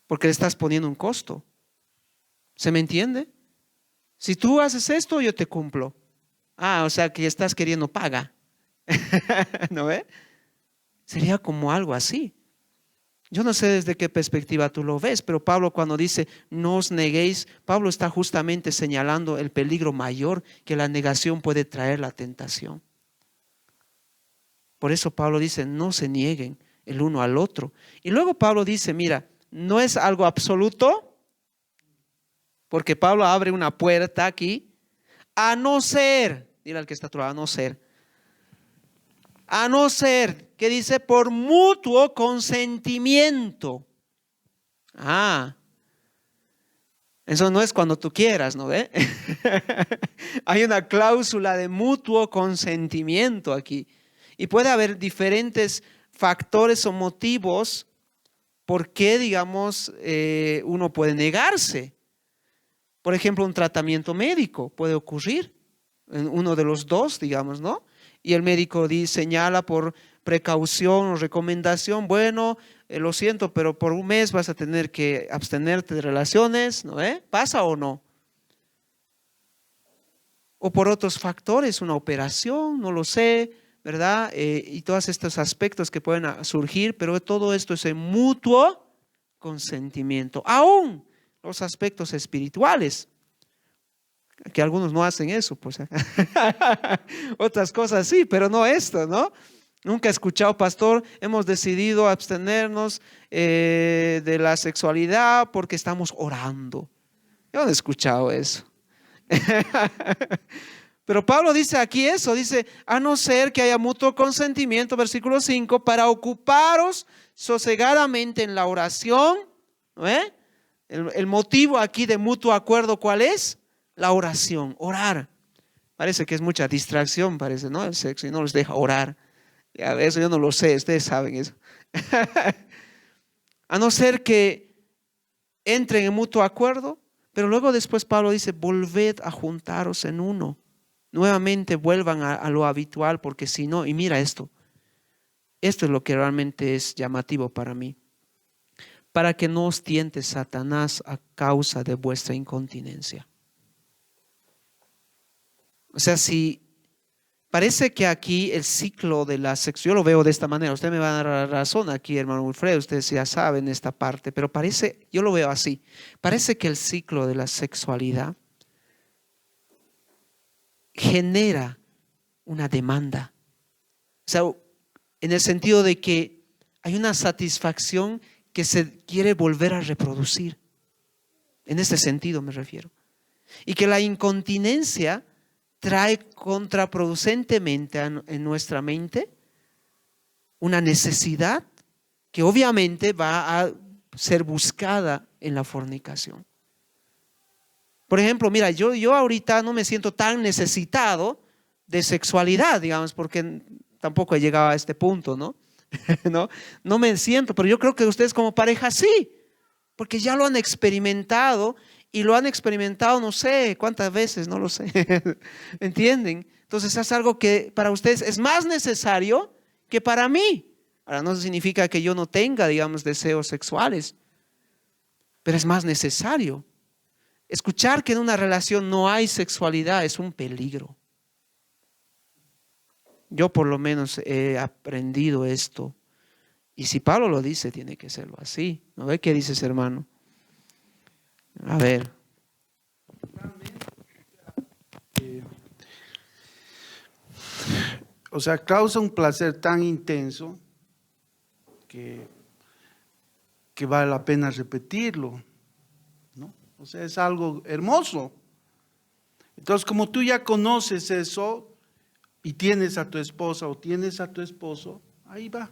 Porque le estás poniendo un costo. ¿Se me entiende? Si tú haces esto, yo te cumplo. O sea que estás queriendo paga. ¿No ve? Sería como algo así. Yo no sé desde qué perspectiva tú lo ves, pero Pablo cuando dice no os neguéis, Pablo está justamente señalando el peligro mayor que la negación puede traer, la tentación. Por eso Pablo dice no se nieguen el uno al otro. Y luego Pablo dice, mira, no es algo absoluto, porque Pablo abre una puerta aquí, a no ser, dile al que está a tu lado, a no ser, que dice por mutuo consentimiento. Eso no es cuando tú quieras, ¿no ve? Hay una cláusula de mutuo consentimiento aquí. Y puede haber diferentes factores o motivos por qué, digamos, uno puede negarse. Por ejemplo, un tratamiento médico puede ocurrir en uno de los dos, digamos, ¿no? Y el médico señala por precaución o recomendación, bueno, lo siento, pero por un mes vas a tener que abstenerte de relaciones, ¿no? ¿Pasa o no? O por otros factores, una operación, no lo sé, ¿verdad? Y todos estos aspectos que pueden surgir, pero todo esto es en mutuo consentimiento. Aún los aspectos espirituales, que algunos no hacen eso, pues otras cosas sí, pero no esto, ¿no? Nunca he escuchado, pastor, hemos decidido abstenernos de la sexualidad porque estamos orando. Yo no he escuchado eso. Pero Pablo dice aquí eso, dice, a no ser que haya mutuo consentimiento, versículo 5, para ocuparos sosegadamente en la oración, ¿no? El motivo aquí de mutuo acuerdo, ¿cuál es? La oración, orar. Parece que es mucha distracción, parece, ¿no? El sexo y no les deja orar. A eso yo no lo sé, ustedes saben eso. A no ser que entren en mutuo acuerdo, pero luego después Pablo dice, volved a juntaros en uno. Nuevamente vuelvan a lo habitual, porque si no, y mira esto es lo que realmente es llamativo para mí. Para que no os tiente Satanás a causa de vuestra incontinencia. O sea, si parece que aquí el ciclo de la sexualidad, yo lo veo de esta manera, usted me va a dar la razón aquí, hermano Wilfredo, ustedes ya saben esta parte, pero parece, yo lo veo así, parece que el ciclo de la sexualidad genera una demanda. O sea, en el sentido de que hay una satisfacción que se quiere volver a reproducir. En ese sentido me refiero. Y que la incontinencia trae contraproducentemente en nuestra mente una necesidad que obviamente va a ser buscada en la fornicación. Por ejemplo, mira, yo ahorita no me siento tan necesitado de sexualidad, digamos, porque tampoco he llegado a este punto, ¿no? No me siento, pero yo creo que ustedes como pareja sí, porque ya lo han experimentado y lo han experimentado no sé cuántas veces, no lo sé, ¿entienden? Entonces es algo que para ustedes es más necesario que para mí. Ahora no significa que yo no tenga, digamos, deseos sexuales, pero es más necesario. Escuchar que en una relación no hay sexualidad es un peligro. Yo por lo menos he aprendido esto. Y si Pablo lo dice, tiene que serlo así. ¿No ve qué dices, hermano? A ver. O sea, causa un placer tan intenso que vale la pena repetirlo, ¿no? O sea, es algo hermoso. Entonces, como tú ya conoces eso y tienes a tu esposa o tienes a tu esposo, ahí va.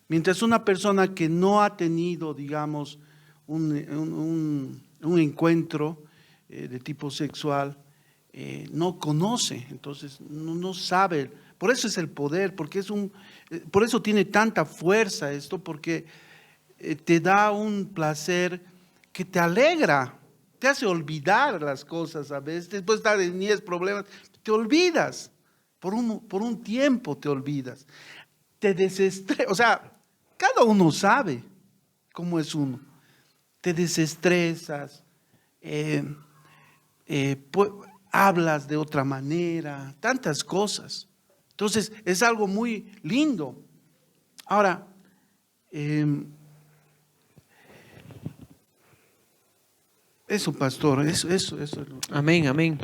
Mientras una persona que no ha tenido, digamos, un encuentro de tipo sexual, no conoce, entonces no sabe. Por eso es el poder, porque por eso tiene tanta fuerza esto, porque te da un placer que te alegra, te hace olvidar las cosas a veces. Después de estar en 10 problemas, te olvidas, por un tiempo te olvidas, te desestresas, o sea, cada uno sabe cómo es uno, te desestresas, hablas de otra manera, tantas cosas. Entonces es algo muy lindo. Ahora, eso, pastor, eso. Amén, amén.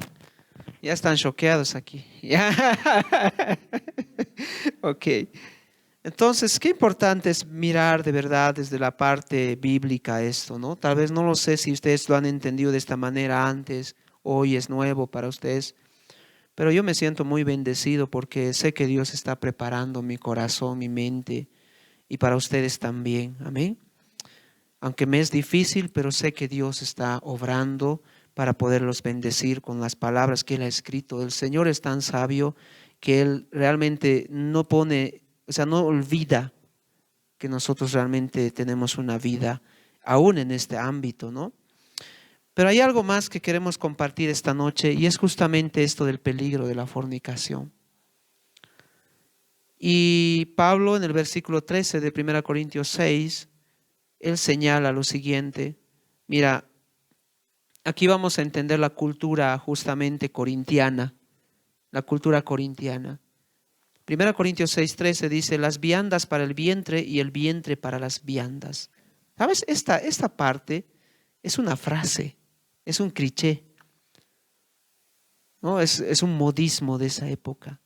Ya están choqueados aquí. Ok. Entonces, qué importante es mirar de verdad desde la parte bíblica esto, ¿no? Tal vez no lo sé si ustedes lo han entendido de esta manera antes, hoy es nuevo para ustedes, pero yo me siento muy bendecido porque sé que Dios está preparando mi corazón, mi mente y para ustedes también. Amén. Aunque me es difícil, pero sé que Dios está obrando para poderlos bendecir con las palabras que Él ha escrito. El Señor es tan sabio que Él realmente no pone, o sea, no olvida que nosotros realmente tenemos una vida aún en este ámbito, ¿no? Pero hay algo más que queremos compartir esta noche y es justamente esto del peligro de la fornicación. Y Pablo en el versículo 13 de 1 Corintios 6, él señala lo siguiente. Mira, aquí vamos a entender la cultura justamente corintiana, la cultura corintiana. 1 Corintios 6:13 dice, las viandas para el vientre y el vientre para las viandas. ¿Sabes? Esta parte es una frase, es un cliché, ¿no? Es un modismo de esa época.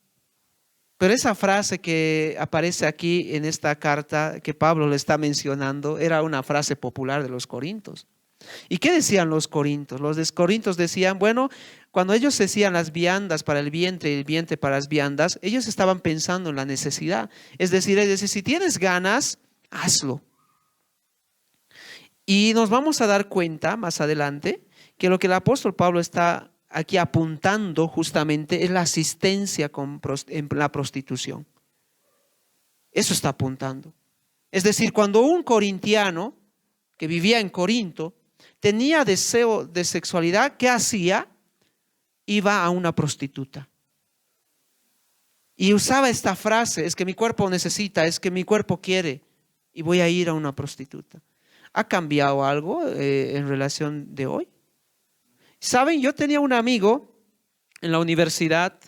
Pero esa frase que aparece aquí en esta carta que Pablo le está mencionando era una frase popular de los corintios. ¿Y qué decían los corintios? Los corintios decían, bueno, cuando ellos decían las viandas para el vientre y el vientre para las viandas, ellos estaban pensando en la necesidad. Es decir, si tienes ganas, hazlo. Y nos vamos a dar cuenta más adelante que lo que el apóstol Pablo está aquí apuntando justamente es la asistencia en la prostitución. Eso está apuntando. Es decir, cuando un corintiano que vivía en Corinto tenía deseo de sexualidad, ¿qué hacía? Iba a una prostituta. Y usaba esta frase, es que mi cuerpo necesita, es que mi cuerpo quiere, y voy a ir a una prostituta. ¿Ha cambiado algo en relación de hoy? Saben, yo tenía un amigo en la universidad,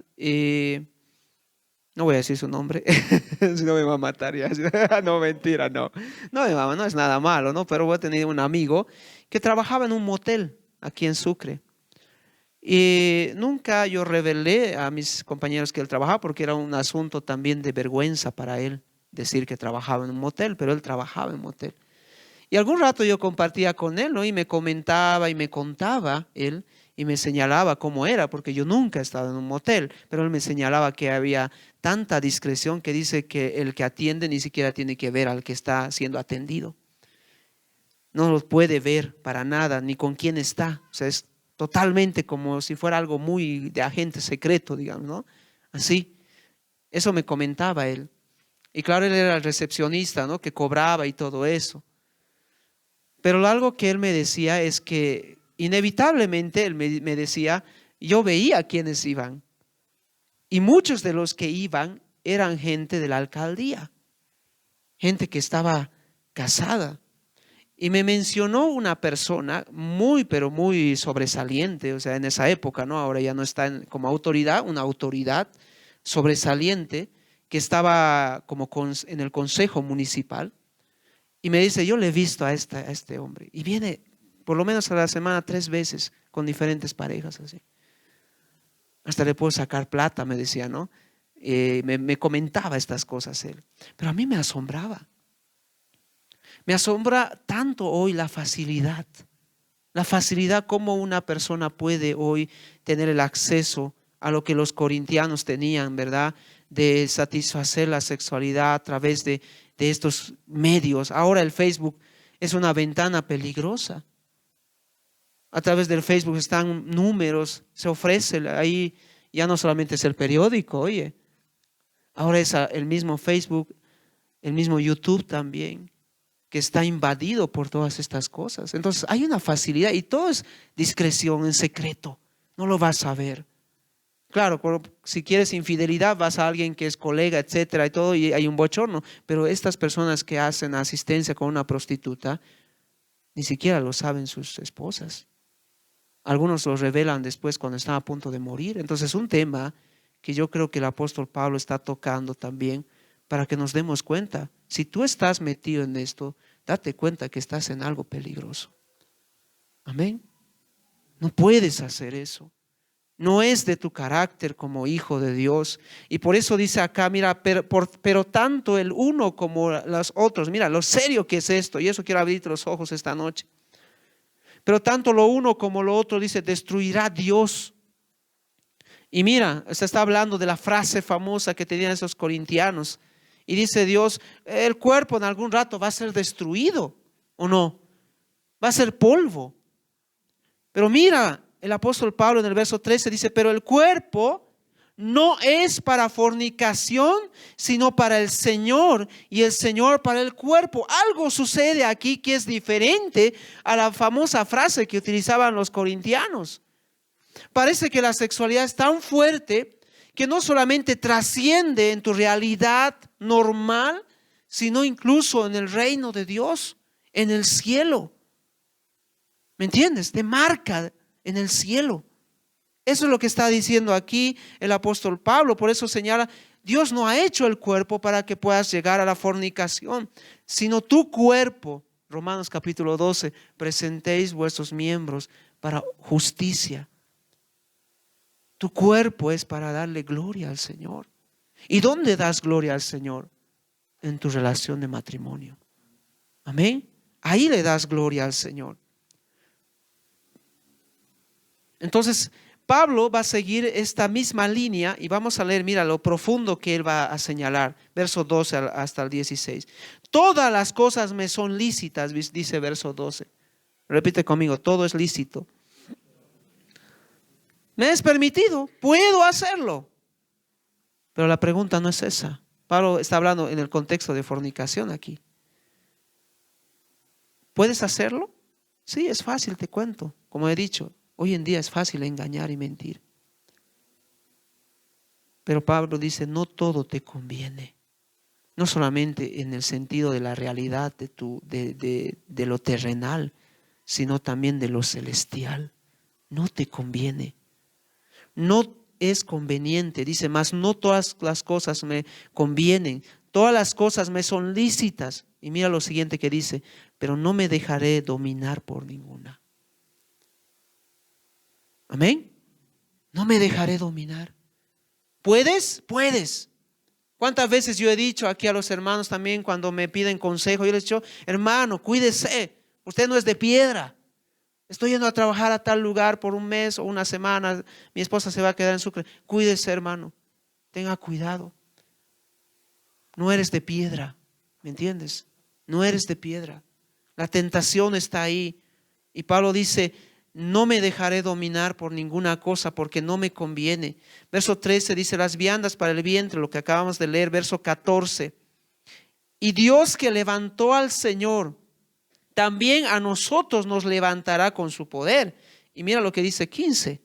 no voy a decir su nombre, si no me va a matar ya. No, mentira, no. No, mi mamá, no es nada malo, ¿no? Pero voy a tener un amigo que trabajaba en un motel aquí en Sucre. Y nunca yo revelé a mis compañeros que él trabajaba porque era un asunto también de vergüenza para él decir que trabajaba en un motel, pero él trabajaba en un motel. Y algún rato yo compartía con él, ¿no? Y me comentaba y me contaba él y me señalaba cómo era, porque yo nunca he estado en un motel, pero él me señalaba que había tanta discreción que dice que el que atiende ni siquiera tiene que ver al que está siendo atendido. No lo puede ver para nada, ni con quién está. O sea, es totalmente como si fuera algo muy de agente secreto, digamos, ¿no? Así. Eso me comentaba él. Y claro, él era el recepcionista, ¿no? Que cobraba y todo eso. Pero algo que él me decía es que inevitablemente él me decía, yo veía quiénes iban. Y muchos de los que iban eran gente de la alcaldía, gente que estaba casada. Y me mencionó una persona muy, pero muy sobresaliente, o sea, en esa época, ¿no? Ahora ya no está como autoridad, una autoridad sobresaliente que estaba como en el consejo municipal. Y me dice, yo le he visto a este hombre. Y viene por lo menos a la semana 3 veces con diferentes parejas así. Hasta le puedo sacar plata, me decía, ¿no? Me comentaba estas cosas él. Pero a mí me asombraba. Me asombra tanto hoy la facilidad como una persona puede hoy tener el acceso a lo que los corintianos tenían, ¿verdad? De satisfacer la sexualidad a través de estos medios. Ahora el Facebook es una ventana peligrosa. A través del Facebook están números, se ofrece ahí, ya no solamente es el periódico, oye, ahora es el mismo Facebook, el mismo YouTube también, que está invadido por todas estas cosas. Entonces hay una facilidad y todo es discreción, en secreto, no lo vas a ver. Claro, si quieres infidelidad vas a alguien que es colega, etcétera, y todo, y hay un bochorno, pero estas personas que hacen asistencia con una prostituta, ni siquiera lo saben sus esposas. Algunos lo revelan después cuando están a punto de morir. Entonces es un tema que yo creo que el apóstol Pablo está tocando también para que nos demos cuenta. Si tú estás metido en esto, date cuenta que estás en algo peligroso. Amén. No puedes hacer eso. No es de tu carácter como hijo de Dios. Y por eso dice acá, mira, pero tanto el uno como los otros, mira lo serio que es esto. Y eso quiero abrirte los ojos esta noche. Pero tanto lo uno como lo otro, dice, destruirá Dios. Y mira, se está hablando de la frase famosa que tenían esos corintianos. Y dice Dios, el cuerpo en algún rato va a ser destruido, ¿o no? Va a ser polvo. Pero mira, el apóstol Pablo en el verso 13 dice, pero el cuerpo no es para fornicación, sino para el Señor, y el Señor para el cuerpo. Algo sucede aquí que es diferente a la famosa frase que utilizaban los corintianos. Parece que la sexualidad es tan fuerte que no solamente trasciende en tu realidad normal, sino incluso en el reino de Dios, en el cielo. ¿Me entiendes? Te marca en el cielo. Eso es lo que está diciendo aquí el apóstol Pablo. Por eso señala, Dios no ha hecho el cuerpo para que puedas llegar a la fornicación, sino tu cuerpo. Romanos capítulo 12, presentéis vuestros miembros para justicia. Tu cuerpo es para darle gloria al Señor. ¿Y dónde das gloria al Señor? En tu relación de matrimonio. Amén. Ahí le das gloria al Señor. Entonces, Pablo va a seguir esta misma línea y vamos a leer, mira, lo profundo que él va a señalar, verso 12 hasta el 16. Todas las cosas me son lícitas, dice verso 12. Repite conmigo, todo es lícito. Me es permitido, puedo hacerlo. Pero la pregunta no es esa. Pablo está hablando en el contexto de fornicación aquí. ¿Puedes hacerlo? Sí, es fácil, te cuento. Como he dicho, hoy en día es fácil engañar y mentir. Pero Pablo dice, no todo te conviene. No solamente en el sentido de la realidad de lo terrenal, sino también de lo celestial. No te conviene. No es conveniente. Dice, mas no todas las cosas me convienen. Todas las cosas me son lícitas. Y mira lo siguiente que dice, pero no me dejaré dominar por ninguna. Amén. No me dejaré dominar. ¿Puedes? Puedes. ¿Cuántas veces yo he dicho aquí a los hermanos también cuando me piden consejo? Yo les he dicho, hermano, cuídese. Usted no es de piedra. Estoy yendo a trabajar a tal lugar por un mes o una semana. Mi esposa se va a quedar en Sucre. Cuídese, hermano. Tenga cuidado. No eres de piedra. ¿Me entiendes? No eres de piedra. La tentación está ahí. Y Pablo dice, no me dejaré dominar por ninguna cosa porque no me conviene. Verso 13 dice, las viandas para el vientre, lo que acabamos de leer. Verso 14. Y Dios que levantó al Señor, también a nosotros nos levantará con su poder. Y mira lo que dice 15.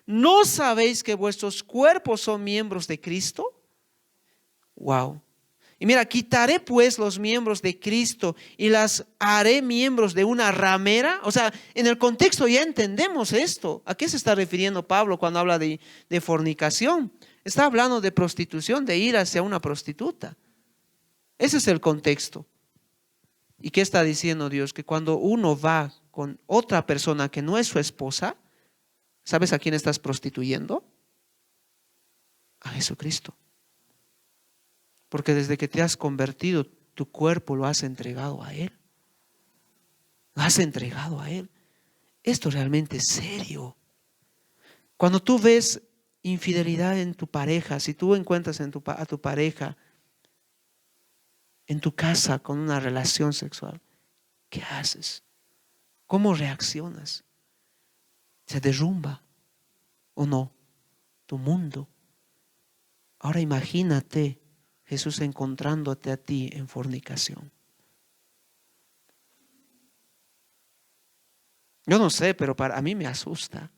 ¿No sabéis que vuestros cuerpos son miembros de Cristo? Wow. Y mira, quitaré pues los miembros de Cristo y las haré miembros de una ramera. O sea, en el contexto ya entendemos esto. ¿A qué se está refiriendo Pablo cuando habla de fornicación? Está hablando de prostitución, de ir hacia una prostituta. Ese es el contexto. ¿Y qué está diciendo Dios? Que cuando uno va con otra persona que no es su esposa, ¿sabes a quién estás prostituyendo? A Jesucristo. Porque desde que te has convertido, tu cuerpo lo has entregado a Él. Lo has entregado a Él. Esto realmente es serio. Cuando tú ves infidelidad en tu pareja, si tú encuentras a tu pareja en tu casa con una relación sexual, ¿qué haces? ¿Cómo reaccionas? ¿Se derrumba o no tu mundo? Ahora imagínate Jesús encontrándote a ti en fornicación. Yo no sé, pero a mí me asusta.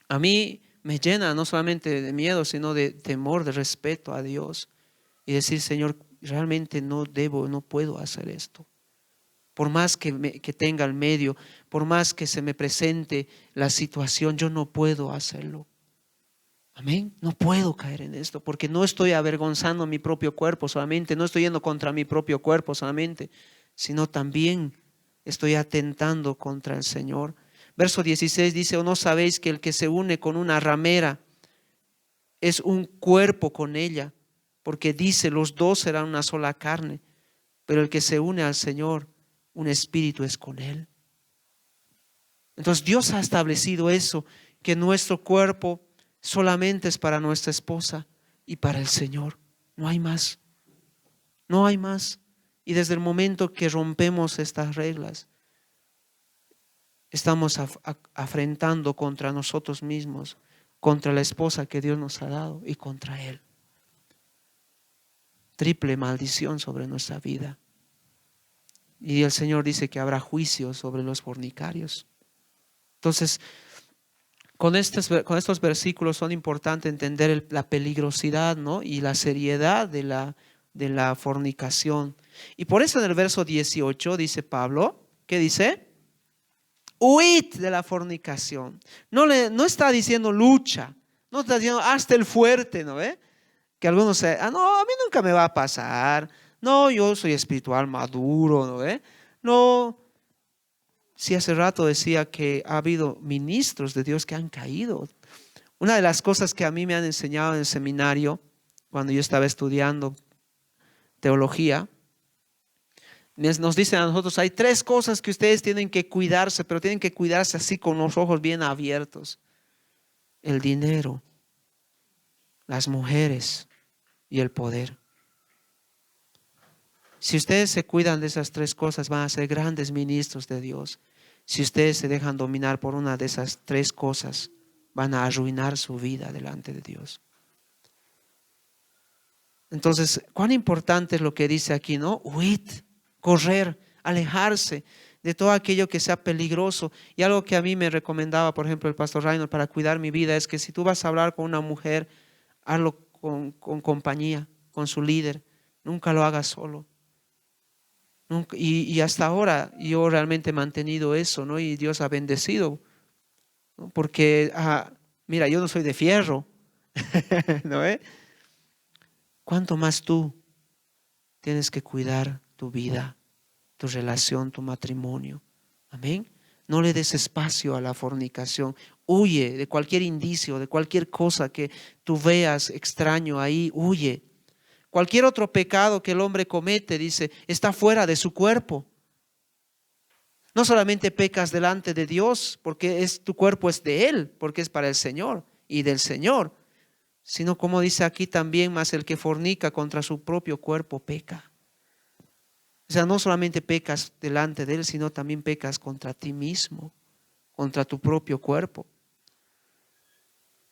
A mí me llena no solamente de miedo, sino de temor, de respeto a Dios. Y decir, Señor, realmente no puedo hacer esto. Por más que tenga el medio, por más que se me presente la situación, yo no puedo hacerlo. Amén. No puedo caer en esto porque no estoy avergonzando mi propio cuerpo solamente, no estoy yendo contra mi propio cuerpo solamente, sino también estoy atentando contra el Señor. Verso 16 dice, ¿o no sabéis que el que se une con una ramera es un cuerpo con ella? Porque dice, los dos serán una sola carne, pero el que se une al Señor, un espíritu es con Él. Entonces Dios ha establecido eso, que nuestro cuerpo solamente es para nuestra esposa y para el Señor. No hay más. No hay más. Y desde el momento que rompemos estas reglas, estamos afrentando contra nosotros mismos, contra la esposa que Dios nos ha dado y contra Él. Triple maldición sobre nuestra vida. Y el Señor dice que habrá juicio sobre los fornicarios. Entonces, con estos versículos son importantes entender la peligrosidad, ¿no? Y la seriedad de la fornicación. Y por eso en el verso 18 dice Pablo, ¿qué dice? Huid de la fornicación. No está diciendo lucha, no está diciendo hazte el fuerte, ¿no ve? Que algunos no, a mí nunca me va a pasar. No, yo soy espiritual maduro, ¿no ve? No. Si hace rato decía que ha habido ministros de Dios que han caído. Una de las cosas que a mí me han enseñado en el seminario, cuando yo estaba estudiando teología, nos dicen a nosotros, hay 3 cosas que ustedes tienen que cuidarse, pero tienen que cuidarse así con los ojos bien abiertos. El dinero, las mujeres y el poder. Si ustedes se cuidan de esas 3 cosas, van a ser grandes ministros de Dios. Si ustedes se dejan dominar por una de esas 3 cosas, van a arruinar su vida delante de Dios. Entonces, cuán importante es lo que dice aquí, ¿no? Huid, correr, alejarse de todo aquello que sea peligroso. Y algo que a mí me recomendaba, por ejemplo, el pastor Reinhold para cuidar mi vida, es que si tú vas a hablar con una mujer, hazlo con compañía, con su líder. Nunca lo hagas solo. Y hasta ahora yo realmente he mantenido eso, ¿no? Y Dios ha bendecido, ¿no? Porque, mira, yo no soy de fierro ¿No ve? ¿Cuánto más tú tienes que cuidar tu vida, tu relación, tu matrimonio? Amén. No le des espacio a la fornicación. Huye de cualquier indicio, de cualquier cosa que tú veas extraño ahí, huye. Cualquier otro pecado que el hombre comete, dice, está fuera de su cuerpo. No solamente pecas delante de Dios, porque tu cuerpo es de Él, porque es para el Señor y del Señor, sino como dice aquí también, más el que fornica contra su propio cuerpo peca. O sea, no solamente pecas delante de Él, sino también pecas contra ti mismo, contra tu propio cuerpo.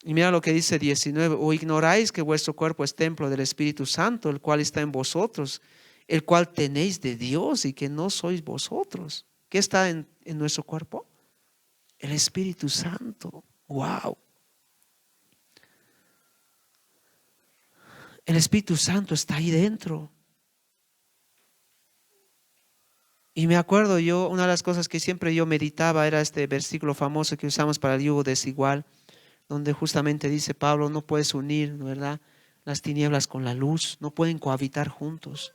Y mira lo que dice 19, o ignoráis que vuestro cuerpo es templo del Espíritu Santo, el cual está en vosotros, el cual tenéis de Dios y que no sois vosotros. ¿Qué está en nuestro cuerpo? El Espíritu Santo. ¡Wow! El Espíritu Santo está ahí dentro. Y me acuerdo yo, una de las cosas que siempre yo meditaba era este versículo famoso que usamos para el yugo desigual, donde justamente dice Pablo, no puedes unir, ¿verdad?, las tinieblas con la luz, no pueden cohabitar juntos.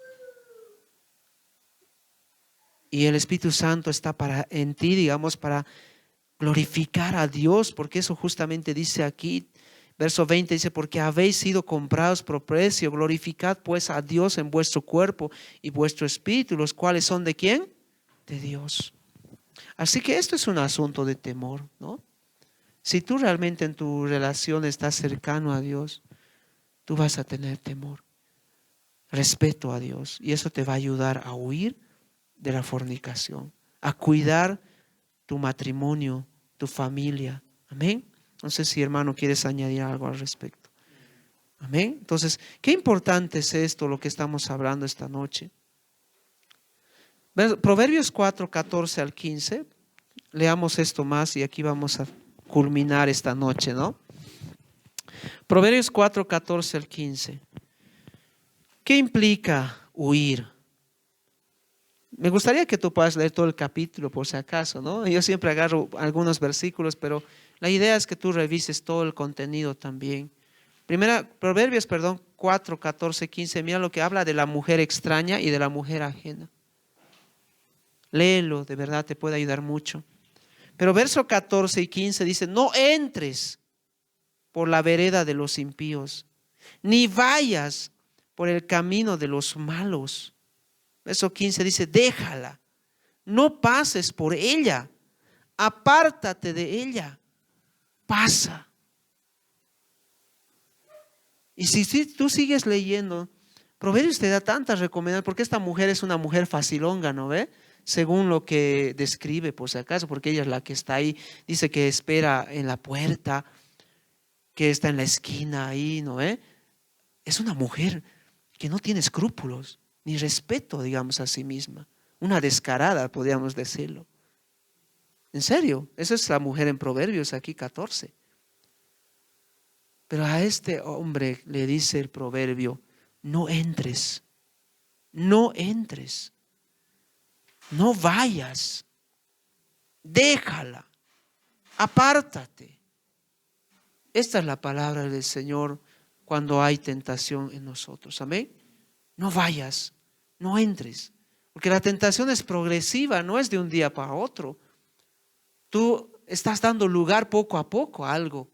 Y el Espíritu Santo está en ti, digamos, para glorificar a Dios, porque eso justamente dice aquí, verso 20 dice, porque habéis sido comprados por precio, glorificad pues a Dios en vuestro cuerpo y vuestro espíritu, los cuales son ¿de quién? De Dios. Así que esto es un asunto de temor, ¿no? Si tú realmente en tu relación estás cercano a Dios, tú vas a tener temor, respeto a Dios, y eso te va a ayudar a huir de la fornicación, a cuidar tu matrimonio, tu familia. Amén. No sé si, hermano, quieres añadir algo al respecto. Amén. Entonces, qué importante es esto, lo que estamos hablando esta noche. Proverbios 4, 14 al 15. Leamos esto más y aquí vamos a culminar esta noche, ¿no? Proverbios 4, 14 al 15. ¿Qué implica huir? Me gustaría que tú puedas leer todo el capítulo por si acaso, ¿no? Yo siempre agarro algunos versículos, pero la idea es que tú revises todo el contenido también. Proverbios 4, 14, 15, mira lo que habla de la mujer extraña y de la mujer ajena. Léelo, de verdad te puede ayudar mucho. Pero verso 14 y 15 dice, no entres por la vereda de los impíos, ni vayas por el camino de los malos. Verso 15 dice, déjala, no pases por ella, apártate de ella, pasa. Y si tú sigues leyendo, Proverbios te da tantas recomendaciones, porque esta mujer es una mujer facilonga, ¿no ve? Según lo que describe, por si acaso, porque ella es la que está ahí, dice que espera en la puerta, que está en la esquina ahí, ¿no ve? Es una mujer que no tiene escrúpulos, ni respeto, digamos, a sí misma. Una descarada, podríamos decirlo. En serio, esa es la mujer en Proverbios, aquí 14. Pero a este hombre le dice el proverbio, no entres, no entres, no vayas, déjala, apártate. Esta es la palabra del Señor cuando hay tentación en nosotros. Amén. No vayas, no entres, porque la tentación es progresiva, no es de un día para otro. Tú estás dando lugar poco a poco a algo.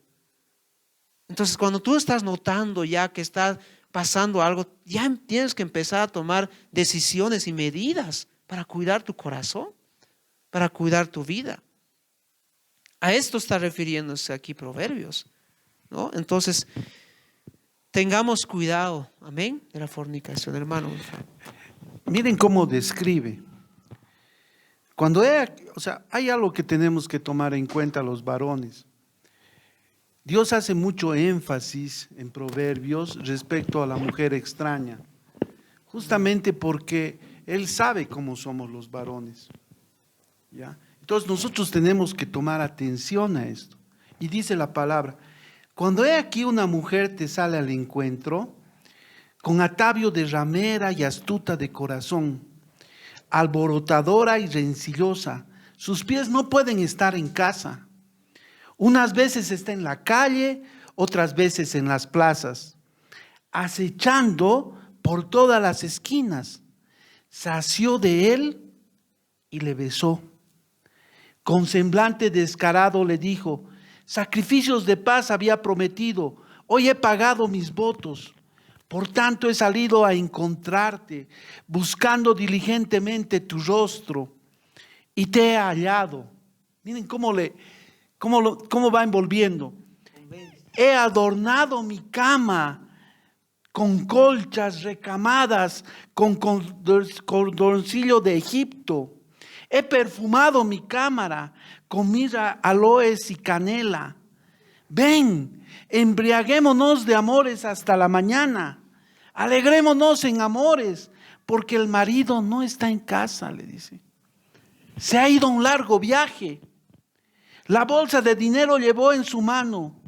Entonces, cuando tú estás notando ya que está pasando algo, ya tienes que empezar a tomar decisiones y medidas para cuidar tu corazón, para cuidar tu vida. A esto está refiriéndose aquí Proverbios, ¿no? Entonces, tengamos cuidado, amén, de la fornicación, hermano. Miren cómo describe. Hay algo que tenemos que tomar en cuenta los varones. Dios hace mucho énfasis en Proverbios respecto a la mujer extraña, justamente porque Él sabe cómo somos los varones, ¿ya? Entonces nosotros tenemos que tomar atención a esto. Y dice la palabra, cuando he aquí una mujer te sale al encuentro, con atavio de ramera y astuta de corazón, alborotadora y rencillosa, sus pies no pueden estar en casa. Unas veces está en la calle, otras veces en las plazas, acechando por todas las esquinas. Se asió de él y le besó. Con semblante descarado le dijo: sacrificios de paz había prometido, hoy he pagado mis votos. Por tanto he salido a encontrarte, buscando diligentemente tu rostro, y te he hallado. Miren cómo va envolviendo. He adornado mi cama con colchas recamadas, con cordoncillo de Egipto. He perfumado mi cámara con mirra, aloes y canela. Ven, embriaguémonos de amores hasta la mañana. Alegrémonos en amores, porque el marido no está en casa, le dice. Se ha ido a un largo viaje. La bolsa de dinero llevó en su mano.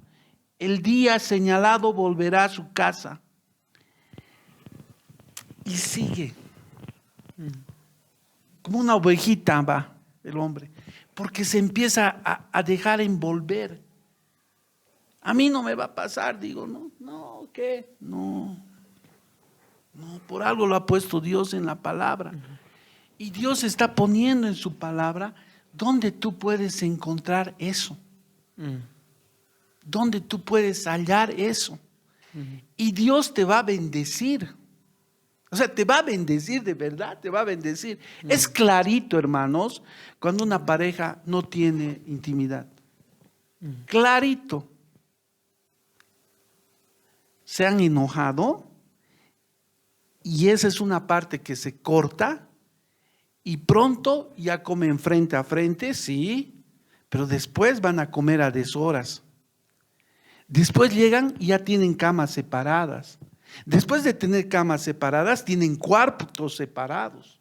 El día señalado volverá a su casa. Y sigue. Como una ovejita va el hombre. Porque se empieza a dejar envolver. A mí no me va a pasar, digo, no, ¿qué? No, por algo lo ha puesto Dios en la palabra. Y Dios está poniendo en su palabra donde tú puedes encontrar eso. Donde tú puedes hallar eso. Y Dios te va a bendecir. O sea, te va a bendecir, de verdad, te va a bendecir. Es clarito, hermanos, cuando una pareja no tiene intimidad. Clarito. Se han enojado y esa es una parte que se corta y pronto ya comen frente a frente, sí, pero después van a comer a deshoras. Después llegan y ya tienen camas separadas. Después de tener camas separadas, tienen cuartos separados.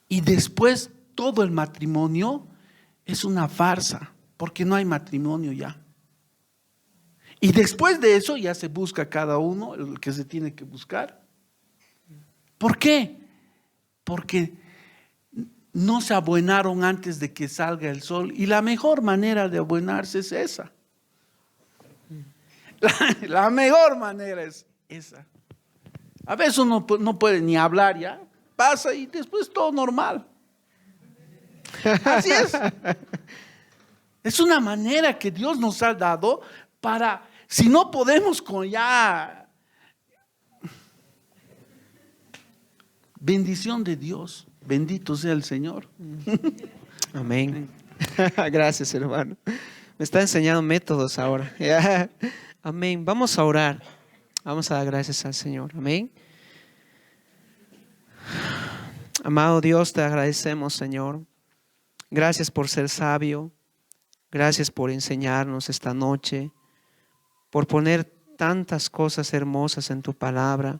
Y después todo el matrimonio es una farsa, porque no hay matrimonio ya. Y después de eso ya se busca cada uno el que se tiene que buscar. ¿Por qué? Porque no se abuenaron antes de que salga el sol. Y la mejor manera de abuenarse es esa. La mejor manera es esa. A veces uno no puede ni hablar ya. Pasa y después todo normal. Así es. Es una manera que Dios nos ha dado para, si no podemos con ya, bendición de Dios, bendito sea el Señor. Amén. Gracias, hermano. Me está enseñando métodos ahora. Amén. Vamos a orar. Vamos a dar gracias al Señor. Amén. Amado Dios, te agradecemos, Señor. Gracias por ser sabio. Gracias por enseñarnos esta noche, por poner tantas cosas hermosas en tu palabra,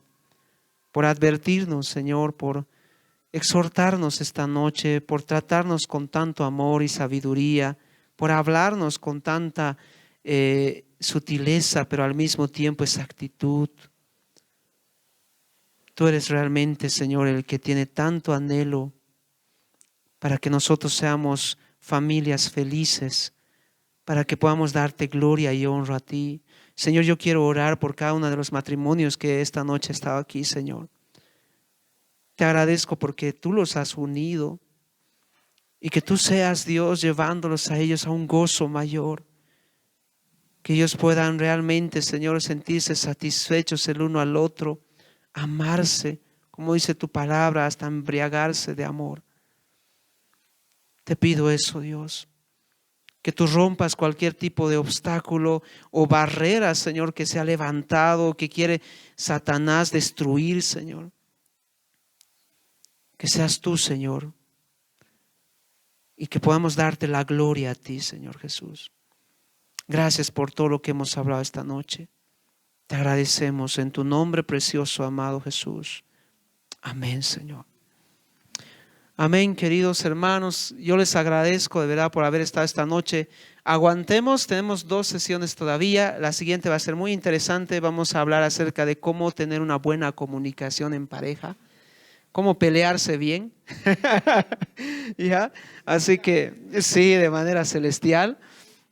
por advertirnos, Señor, por exhortarnos esta noche, por tratarnos con tanto amor y sabiduría, por hablarnos con tanta sutileza, pero al mismo tiempo exactitud. Tú eres realmente, Señor, el que tiene tanto anhelo para que nosotros seamos familias felices, para que podamos darte gloria y honra a ti. Señor, yo quiero orar por cada uno de los matrimonios que esta noche estaba aquí, Señor. Te agradezco porque tú los has unido y que tú seas, Dios, llevándolos a ellos a un gozo mayor. Que ellos puedan realmente, Señor, sentirse satisfechos el uno al otro, amarse, como dice tu palabra, hasta embriagarse de amor. Te pido eso, Dios. Que tú rompas cualquier tipo de obstáculo o barrera, Señor, que se ha levantado, que quiere Satanás destruir, Señor. Que seas tú, Señor, y que podamos darte la gloria a ti, Señor Jesús. Gracias por todo lo que hemos hablado esta noche. Te agradecemos en tu nombre precioso, amado Jesús. Amén, Señor. Amén, queridos hermanos. Yo les agradezco de verdad por haber estado esta noche. Aguantemos, tenemos 2 sesiones todavía. La siguiente va a ser muy interesante. Vamos a hablar acerca de cómo tener una buena comunicación en pareja, cómo pelearse bien. ¿Ya? Así que sí, de manera celestial.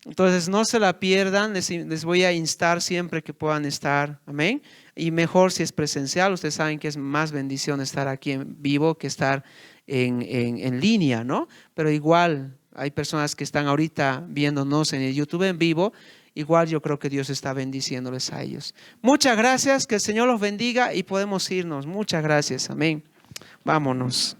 Entonces no se la pierdan, les voy a instar siempre que puedan estar, amén. Y mejor si es presencial, ustedes saben que es más bendición estar aquí en vivo que estar en línea, ¿no? Pero igual hay personas que están ahorita viéndonos en el YouTube en vivo, igual yo creo que Dios está bendiciéndoles a ellos. Muchas gracias, que el Señor los bendiga y podemos irnos. Muchas gracias, amén. Vámonos.